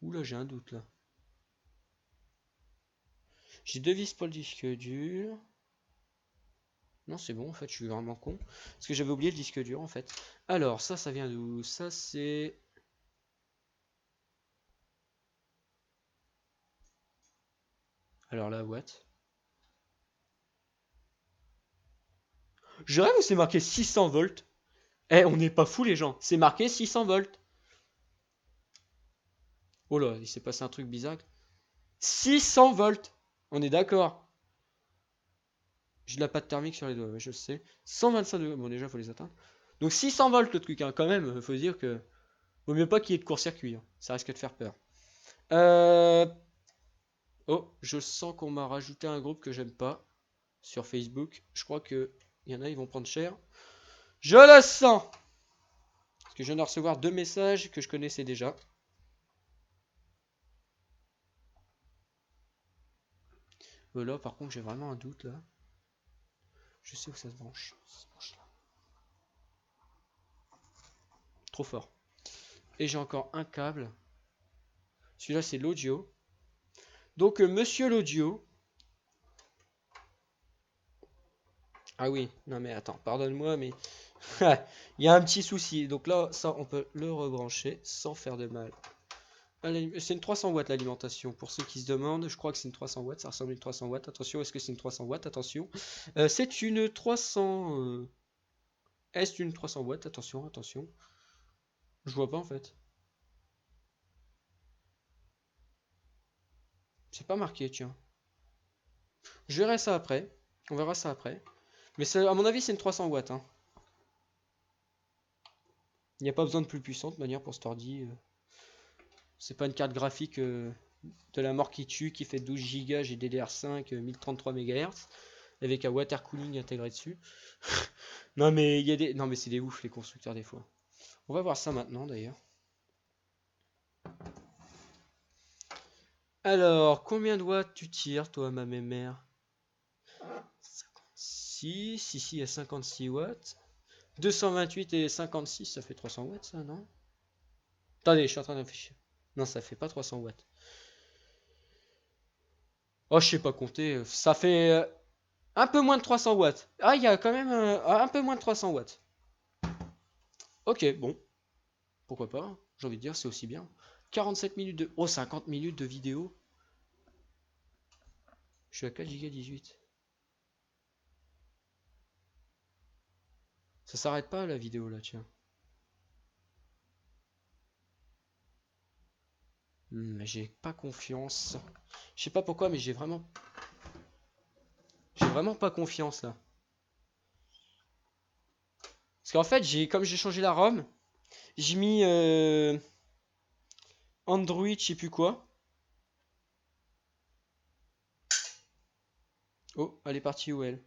Oula, j'ai un doute là. J'ai deux vis pour le disque dur. Non, c'est bon en fait, je suis vraiment con. Parce que j'avais oublié le disque dur en fait. Alors, ça vient d'où? Ça, c'est. Alors là, what? Je rêve où c'est marqué 600 volts. Eh, on n'est pas fou les gens. C'est marqué 600 volts. Oh là, il s'est passé un truc bizarre. 600 volts. On est d'accord. J'ai de la pâte thermique sur les doigts, ouais, je sais. 125 degrés. Bon, déjà, faut les atteindre. Donc 600 volts le truc, hein, quand même. Faut dire que. Vaut mieux pas qu'il y ait de court-circuit. Hein. Ça risque de faire peur. Euh... Oh, je sens qu'on m'a rajouté un groupe que j'aime pas sur Facebook. Je crois que il y en a, ils vont prendre cher. Je le sens! Parce que je viens de recevoir deux messages que je connaissais déjà. Là, par contre, j'ai vraiment un doute là. Je sais où ça se branche. Ça se branche là. Trop fort. Et j'ai encore un câble. Celui-là, c'est l'audio. Donc, monsieur l'audio, Ah oui, non mais attends, pardonne-moi, mais il y a un petit souci. Donc là, ça, on peut le rebrancher sans faire de mal. C'est une 300 watts l'alimentation. Pour ceux qui se demandent, je crois que c'est une 300 watts. Ça ressemble à une 300 watts. Attention, est-ce que c'est une 300 watts? Attention. C'est une 300. Est-ce une 300 watts? Attention, attention. Je vois pas en fait. C'est pas marqué, tiens. Je verrai ça après. On verra ça après. Mais à mon avis, c'est une 300 watts, hein. Il n'y a pas besoin de plus puissante de manière pour cet ordi. C'est pas une carte graphique de la mort qui tue qui fait 12 Go et DDR5 1033 MHz avec un water cooling intégré dessus. Non mais il y a des non mais c'est des ouf les constructeurs des fois. On va voir ça maintenant d'ailleurs. Alors, combien de watts tu tires toi ma mémère? 56, ici il y a 56 watts. 228 et 56, ça fait 300 watts ça, non? Attendez, je suis en train d'afficher. Non, ça fait pas 300 watts. Oh, je sais pas compter. Ça fait un peu moins de 300 watts. Ah, il y a quand même un peu moins de 300 watts. Ok, bon. Pourquoi pas? J'ai envie de dire, c'est aussi bien. 47 minutes de... Oh, 50 minutes de vidéo. Je suis à 4 Go 18. Ça s'arrête pas la vidéo là, tiens. Mais j'ai pas confiance. Je sais pas pourquoi, mais j'ai vraiment pas confiance là. Parce qu'en fait, comme j'ai changé la ROM, j'ai mis Android, je sais plus quoi. Oh, elle est partie où elle?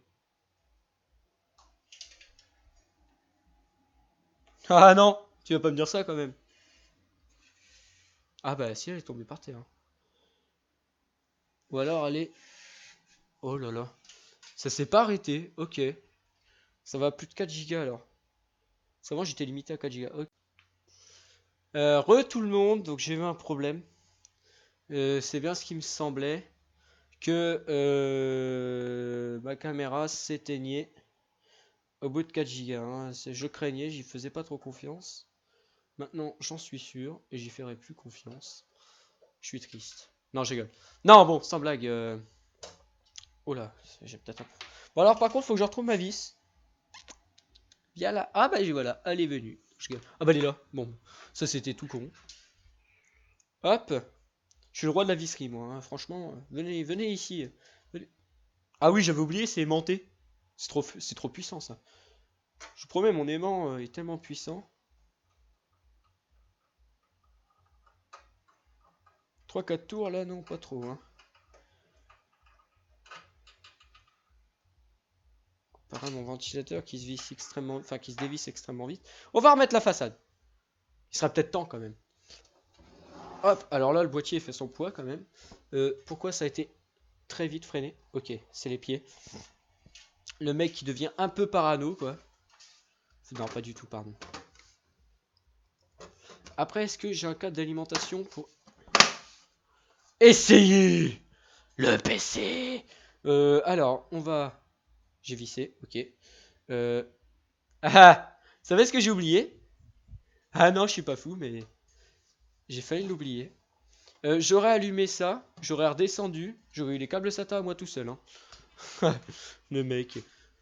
Ah non, tu vas pas me dire ça quand même. Ah bah si, elle est tombée par terre. Ou alors elle est... Oh là là. Ça s'est pas arrêté, ok. Ça va à plus de 4 Go alors. Avant j'étais limité à 4 Go. Ok. Re tout le monde, donc j'ai eu un problème. C'est bien ce qui me semblait. Que ma caméra s'éteignait au bout de 4 Go, hein. Je craignais, j'y faisais pas trop confiance. Maintenant j'en suis sûr et j'y ferai plus confiance. Je suis triste. Non, je rigole. Non, bon, sans blague. Oh là, j'ai peut-être un... Bon alors par contre, faut que je retrouve ma vis. Via là. Ah bah voilà, elle est venue. Ah bah elle est là. Bon, ça c'était tout con. Hop. Je suis le roi de la visserie moi, hein. Franchement. Venez, venez ici. Venez. Ah oui, j'avais oublié, c'est aimanté. C'est trop puissant ça. Je vous promets, mon aimant est tellement puissant. 3-4 tours là, non, pas trop, hein. Comparé à mon ventilateur qui se visse extrêmement, enfin qui se dévisse extrêmement vite. On va remettre la façade. Il sera peut-être temps quand même. Hop, alors là le boîtier fait son poids quand même. Pourquoi ça a été très vite freiné? Ok, c'est les pieds. Le mec qui devient un peu parano quoi. Non, pas du tout, pardon. Après, est-ce que j'ai un cadre d'alimentation pour essayer le PC? Alors, on va... J'ai vissé, ok. Euh... Ah! Vous savez ce que j'ai oublié? Ah non, je suis pas fou, mais j'ai failli l'oublier. J'aurais allumé ça, j'aurais redescendu, j'aurais eu les câbles SATA à moi tout seul, hein. Le mec.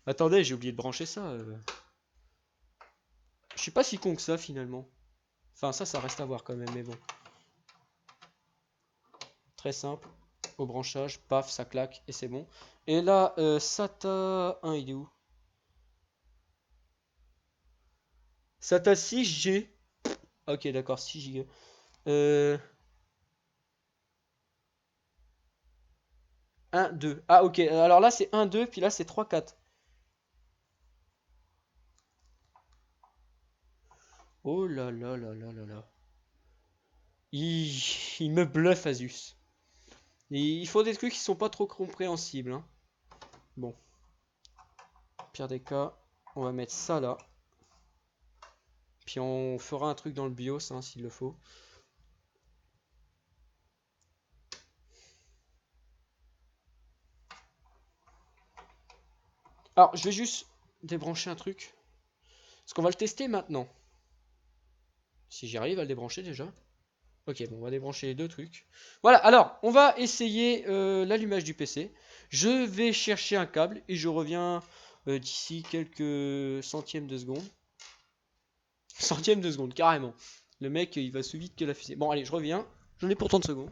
Attendez, j'ai oublié de brancher ça. Je suis pas si con que ça finalement. Enfin, ça reste à voir quand même, mais bon. Très simple. Au branchage, paf, ça claque et c'est bon. Et là, SATA 1, il est où? SATA 6G. Ok, d'accord, 6 Go. Euh, 1, 2. Ah, ok. Alors là, c'est 1, 2, puis là, c'est 3, 4. Oh là là là là là là. Il, il me bluffe, Asus. Il faut des trucs qui sont pas trop compréhensibles, hein. Bon, pire des cas, on va mettre ça là. Puis on fera un truc dans le BIOS, hein, s'il le faut. Alors, je vais juste débrancher un truc. Parce qu'on va le tester maintenant. Si j'y arrive à le débrancher déjà. Ok, bon, on va débrancher les deux trucs. Voilà, alors, on va essayer l'allumage du PC. Je vais chercher un câble et je reviens d'ici quelques centièmes de seconde. Centièmes de seconde, carrément. Le mec, il va sous vite que la fusée. Bon, allez, je reviens. J'en ai pour 30 secondes.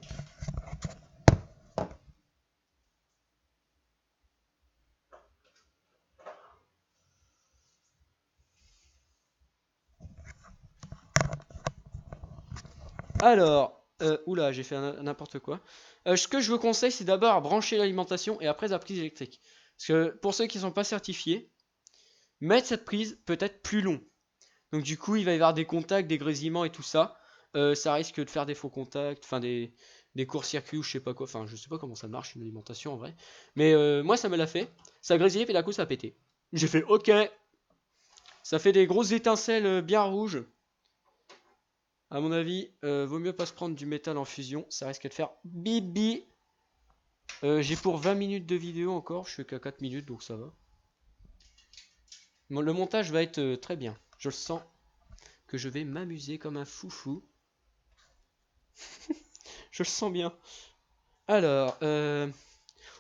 Alors, oula, j'ai fait n'importe quoi. Ce que je vous conseille, c'est d'abord brancher l'alimentation et après la prise électrique. Parce que pour ceux qui ne sont pas certifiés, mettre cette prise peut être plus long. Donc du coup, il va y avoir des contacts, des grésillements et tout ça. Ça risque de faire des faux contacts, enfin des courts-circuits ou je sais pas quoi. Enfin, je sais pas comment ça marche une alimentation en vrai. Mais moi, ça me l'a fait. Ça a grésillé, puis d'un coup, ça a pété. J'ai fait OK. Ça fait des grosses étincelles bien rouges. À mon avis, vaut mieux pas se prendre du métal en fusion. Ça risque de faire bibi. J'ai pour 20 minutes de vidéo encore. Je suis qu'à 4 minutes, donc ça va. Bon, le montage va être très bien. Je le sens que je vais m'amuser comme un foufou. Je le sens bien. Alors,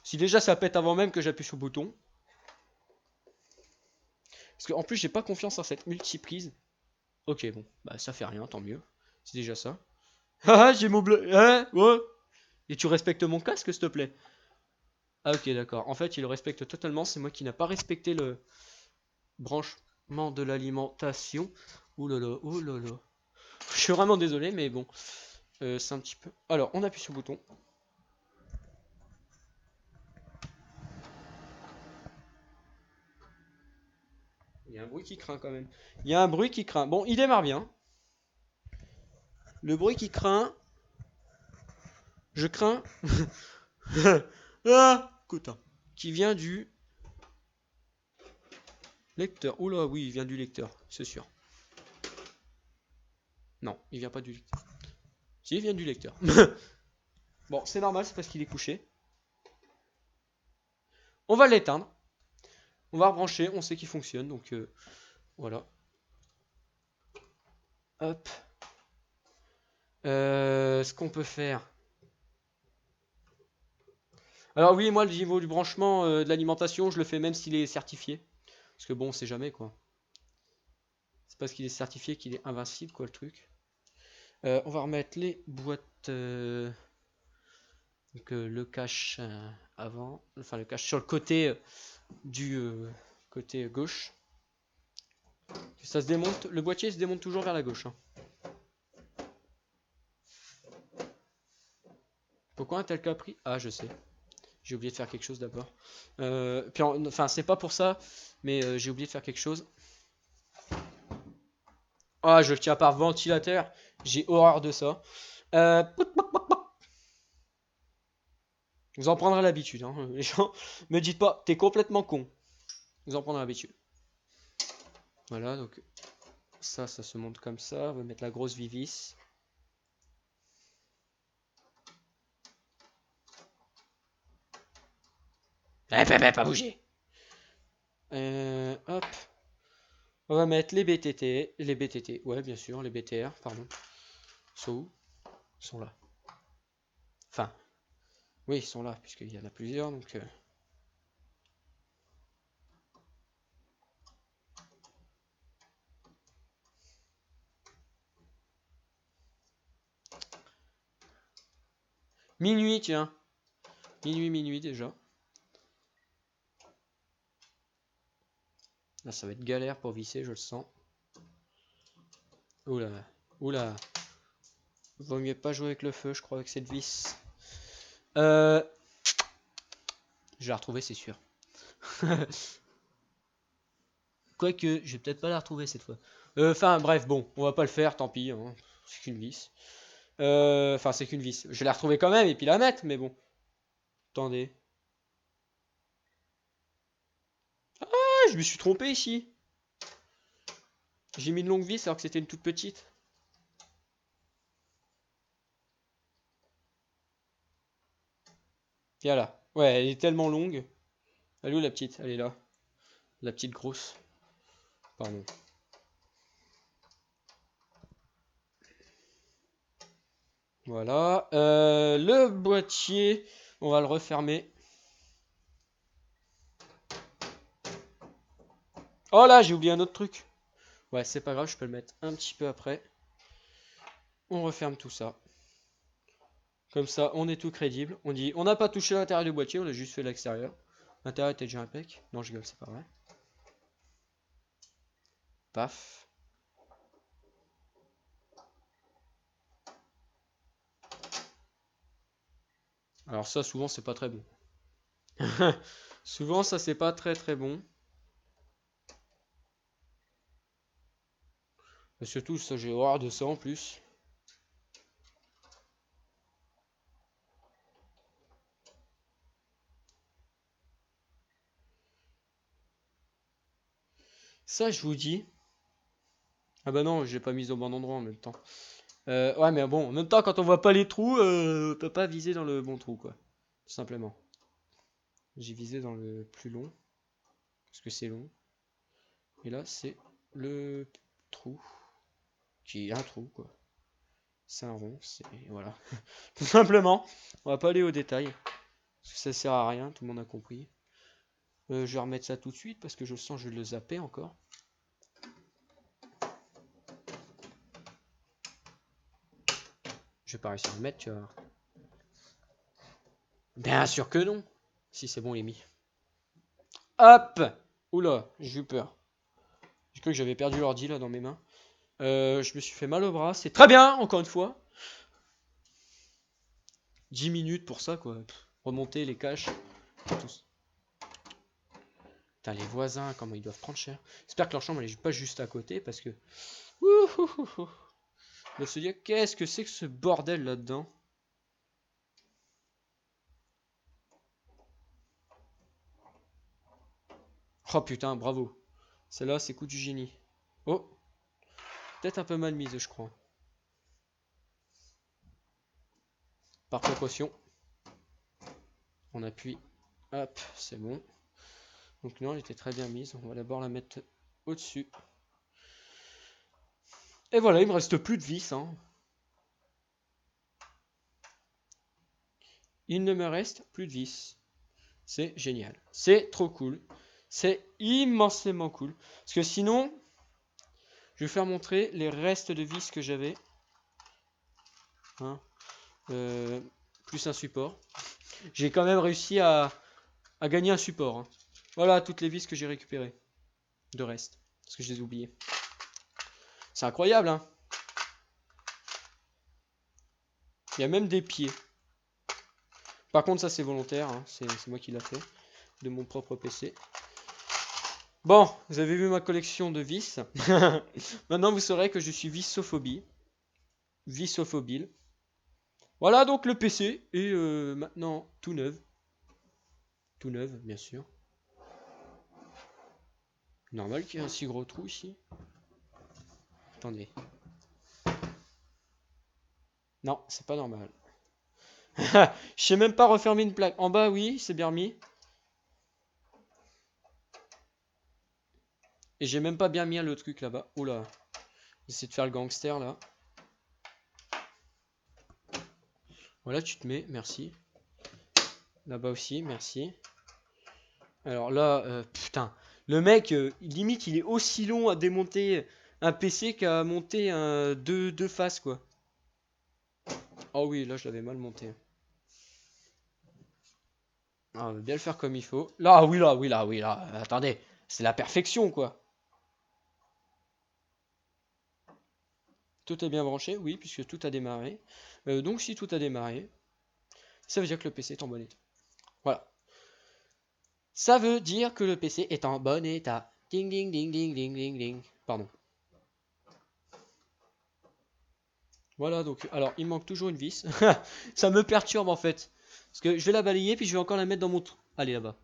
si déjà ça pète avant même que j'appuie sur le bouton. Parce qu'en plus, j'ai pas confiance en cette multiprise. Ok, bon, bah ça fait rien, tant mieux. C'est déjà ça. Ah, j'ai mon bleu. Hein, ouais. Et tu respectes mon casque, s'il te plaît. Ah, ok, d'accord. En fait, il le respecte totalement. C'est moi qui n'a pas respecté le branchement de l'alimentation. Ouh là là, ouh là là. Je suis vraiment désolé, mais bon. C'est un petit peu. Alors, on appuie sur le bouton. Il y a un bruit qui craint quand même. Il y a un bruit qui craint. Bon, il démarre bien. Le bruit qui craint. Je crains. Ah, quota. Qui vient du lecteur. Oula, oui, il vient du lecteur, c'est sûr. Non, il vient pas du lecteur. Si, il vient du lecteur. Bon, c'est normal, c'est parce qu'il est couché. On va l'éteindre. On va rebrancher, on sait qu'il fonctionne, donc voilà. Hop. Ce qu'on peut faire. Alors oui, moi, le niveau du branchement de l'alimentation, je le fais même s'il est certifié. Parce que bon, on sait jamais, quoi. C'est parce qu'il est certifié qu'il est invincible, quoi, le truc. On va remettre les boîtes. Donc le cache avant. Enfin, le cache sur le côté du côté gauche. Ça se démonte. Le boîtier se démonte toujours vers la gauche. Hein. Pourquoi un tel capri? Ah, je sais. J'ai oublié de faire quelque chose d'abord. Enfin, c'est pas pour ça, mais j'ai oublié de faire quelque chose. Ah, je le tiens par ventilateur. J'ai horreur de ça. Euh, Vous en prendrez l'habitude. Hein. Les gens, me dites pas, t'es complètement con. Vous en prendrez l'habitude. Voilà, donc ça se monte comme ça. On va mettre la grosse vis. Pas bouger. Hop. On va mettre les BTT. Les BTT, ouais, bien sûr, les BTR, pardon. Sont où? Ils sont là. Enfin, oui, ils sont là, puisqu'il y en a plusieurs, donc... Minuit, tiens. Minuit déjà. Là, ça va être galère pour visser, je le sens. Oula, oula. Vaut mieux pas jouer avec le feu, je crois, avec cette vis. Je vais la retrouver, c'est sûr. Quoique, je vais peut-être pas la retrouver cette fois. Enfin, bref, bon, on va pas le faire, tant pis. Hein. C'est qu'une vis. Enfin, c'est qu'une vis. Je vais la retrouver quand même et puis la mettre, mais bon. Attendez. Ah, je me suis trompé ici. J'ai mis une longue vis alors que c'était une toute petite. Voilà. Ouais, elle est tellement longue. Elle est où la petite? Elle est là. La petite grosse. Pardon. Voilà. Le boîtier, on va le refermer. Oh là, j'ai oublié un autre truc. Ouais, c'est pas grave, je peux le mettre un petit peu après. On referme tout ça. Comme ça, on est tout crédible. On dit, on n'a pas touché l'intérieur du boîtier, on a juste fait l'extérieur. L'intérieur était déjà impec. Non, je gueule, c'est pas vrai. Paf. Alors ça, souvent, c'est pas très bon. Souvent, ça, c'est pas très bon. Et surtout, ça, j'ai horreur de ça en plus. Ça, je vous dis. Ah bah non, j'ai pas mis au bon endroit en même temps. Ouais, mais bon, en même temps, quand on voit pas les trous, on peut pas viser dans le bon trou, quoi. Tout simplement. J'ai visé dans le plus long. Parce que c'est long. Et là, c'est le trou. Qui est un trou, quoi. C'est un rond, c'est... Voilà. Tout simplement. On va pas aller au détail. Parce que ça sert à rien, tout le monde a compris. Je vais remettre ça tout de suite parce que je sens que je vais le zapper encore. Je vais pas réussir à le mettre, tu vois. Bien sûr que non. Si c'est bon, il est mis. Hop. Oula, j'ai eu peur. J'ai cru que j'avais perdu l'ordi là dans mes mains. Je me suis fait mal au bras. C'est très bien, encore une fois. 10 minutes pour ça, quoi. Remonter les caches. Tous. Putain, les voisins, comment ils doivent prendre cher. J'espère que leur chambre elle est pas juste à côté parce que. Ouh. De se dire, qu'est-ce que c'est que ce bordel là-dedans? Oh putain, bravo. Celle-là, c'est coup du génie. Oh, peut-être un peu mal mise, je crois. Par précaution. On appuie. Hop, c'est bon. Donc non, elle était très bien mise. On va d'abord la mettre au-dessus. Et voilà, il me reste plus de vis. Hein. Il ne me reste plus de vis. C'est génial. C'est trop cool. C'est immensément cool. Parce que sinon, je vais vous faire montrer les restes de vis que j'avais. Hein. Plus un support. J'ai quand même réussi à gagner un support. Hein. Voilà toutes les vis que j'ai récupérées. De reste. Parce que je les ai oubliées. C'est incroyable, hein. Il y a même des pieds. Par contre, ça c'est volontaire. Hein. C'est moi qui l'a fait. De mon propre PC. Bon, vous avez vu ma collection de vis. Maintenant, vous saurez que je suis vissophobie. Vissophobile. Voilà donc le PC est maintenant tout neuf. Tout neuf, bien sûr. Normal qu'il y ait un si gros trou ici. Attendez. Non, c'est pas normal. Je sais même pas refermer une plaque. En bas, oui, c'est bien remis. Et j'ai même pas bien mis le truc là-bas. Oula. J'essaie de faire le gangster là. Voilà, tu te mets, merci. Là-bas aussi, merci. Alors là, putain. Le mec, limite, il est aussi long à démonter un PC qu'à monter un deux faces, quoi. Oh oui, là, je l'avais mal monté. Ah, on va bien le faire comme il faut. Là, oui, là, oui, là, oui, là. Attendez, c'est la perfection, quoi. Tout est bien branché, oui, puisque tout a démarré. Donc, si tout a démarré, ça veut dire que le PC est en bon état. Voilà. Ça veut dire que le PC est en bon état. Ding, ding, ding, ding, ding, ding, ding. Pardon. Voilà, donc, alors, il manque toujours une vis. Ça me perturbe, en fait. Parce que je vais la balayer, puis je vais encore la mettre dans mon trou. Allez, là-bas.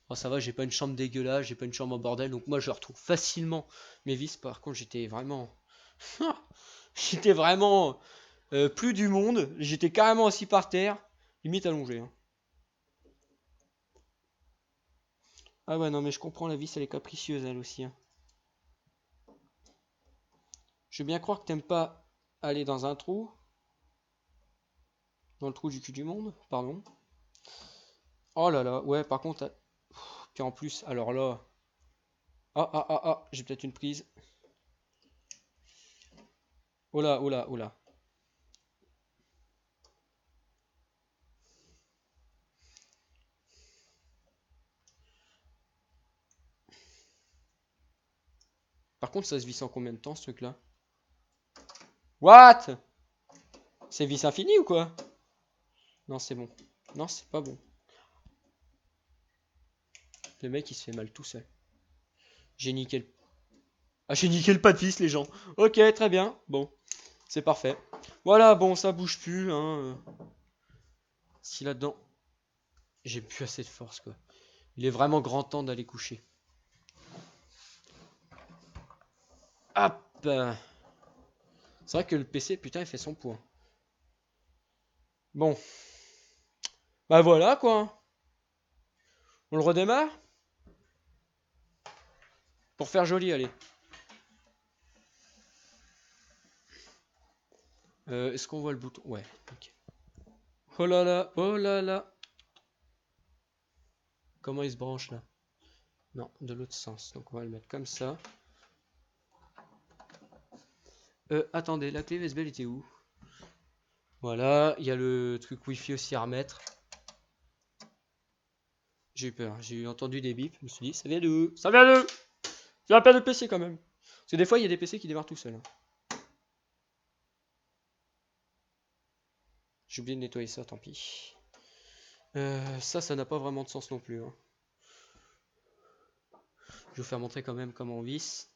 Oh, ça va, j'ai pas une chambre dégueulasse, j'ai pas une chambre en bordel, donc moi je retrouve facilement mes vis. Par contre, j'étais vraiment. J'étais vraiment plus du monde. J'étais carrément assis par terre, limite allongé. Hein. Ah ouais, non, mais je comprends, la vis, elle est capricieuse, elle aussi. Hein. Je veux bien croire que t'aimes pas aller dans un trou. Dans le trou du cul du monde, pardon. Oh là là, ouais, par contre... Puis en plus, alors là... Ah, ah, ah, ah, j'ai peut-être une prise. Oh là, oh là, oh là. Par contre, ça se visse en combien de temps, ce truc-là? What? C'est vis infini ou quoi? Non, c'est bon. Non, c'est pas bon. Le mec, il se fait mal tout seul. J'ai niqué le... Ah, j'ai niqué le pas de vis, les gens. Ok, très bien. Bon, c'est parfait. Voilà, bon, ça bouge plus, hein. Si là-dedans... J'ai plus assez de force, quoi. Il est vraiment grand temps d'aller coucher. Hop! C'est vrai que le PC, putain, il fait son poids. Bon. Bah voilà, quoi. On le redémarre? Pour faire joli, allez. Est-ce qu'on voit le bouton? Ouais, ok. Oh là là, oh là là. Comment il se branche là? Non, de l'autre sens. Donc on va le mettre comme ça. Attendez, la clé USB elle était où? Voilà, il y a le truc Wi-Fi aussi à remettre. J'ai eu peur, j'ai entendu des bips, je me suis dit, ça vient de où? Ça vient de où? J'ai un paire de PC quand même. Parce que des fois, il y a des PC qui démarrent tout seuls. Hein. J'ai oublié de nettoyer ça, tant pis. Ça n'a pas vraiment de sens non plus. Hein. Je vais vous faire montrer quand même comment on visse.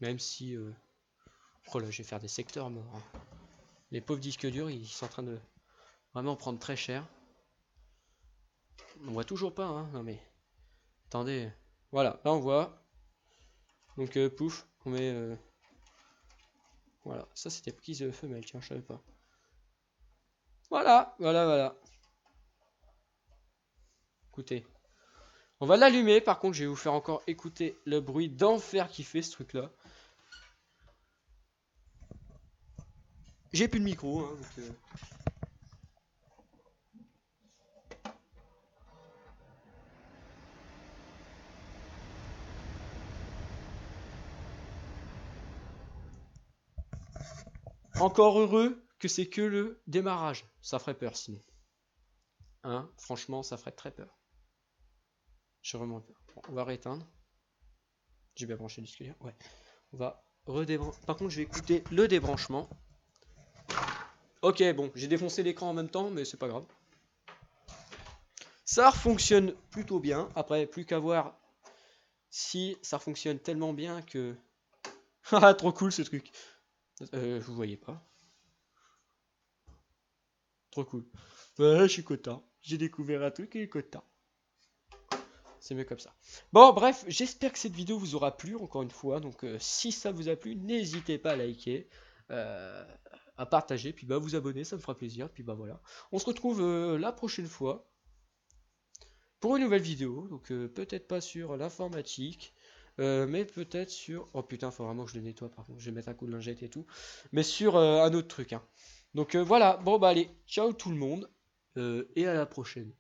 Même si... Oh là, je vais faire des secteurs morts. Hein. Les pauvres disques durs, ils sont en train de vraiment prendre très cher. On voit toujours pas, hein. Non mais... Attendez. Voilà, là on voit. Donc pouf, on met... Voilà, ça c'était prise femelle, tiens, je savais pas. Voilà, voilà, voilà. Écoutez. On va l'allumer, par contre je vais vous faire encore écouter le bruit d'enfer qui fait ce truc là. J'ai plus de micro, hein, donc, Encore heureux que c'est que le démarrage. Ça ferait peur sinon. Hein, franchement, ça ferait très peur. J'ai vraiment peur. Bon, on va rééteindre. J'ai bien branché le disque dur. Ouais. On va redébrancher. Par contre, je vais écouter le débranchement. Ok, bon, j'ai défoncé l'écran en même temps, mais c'est pas grave. Ça fonctionne plutôt bien. Après, plus qu'à voir si ça fonctionne tellement bien que... Ah, trop cool ce truc. Vous voyez pas. Trop cool. Ouais, je suis content. J'ai découvert un truc et je suis content. C'est mieux comme ça. Bon, bref, j'espère que cette vidéo vous aura plu, encore une fois. Donc, si ça vous a plu, n'hésitez pas à liker, à partager, puis bah vous abonner, ça me fera plaisir. Puis bah voilà. On se retrouve la prochaine fois pour une nouvelle vidéo. Donc, peut-être pas sur l'informatique, mais peut-être sur... Oh putain, faut vraiment que je le nettoie, par contre. Je vais mettre un coup de lingette et tout. Mais sur un autre truc. Hein. Donc, voilà. Bon, bah allez, ciao tout le monde, et à la prochaine.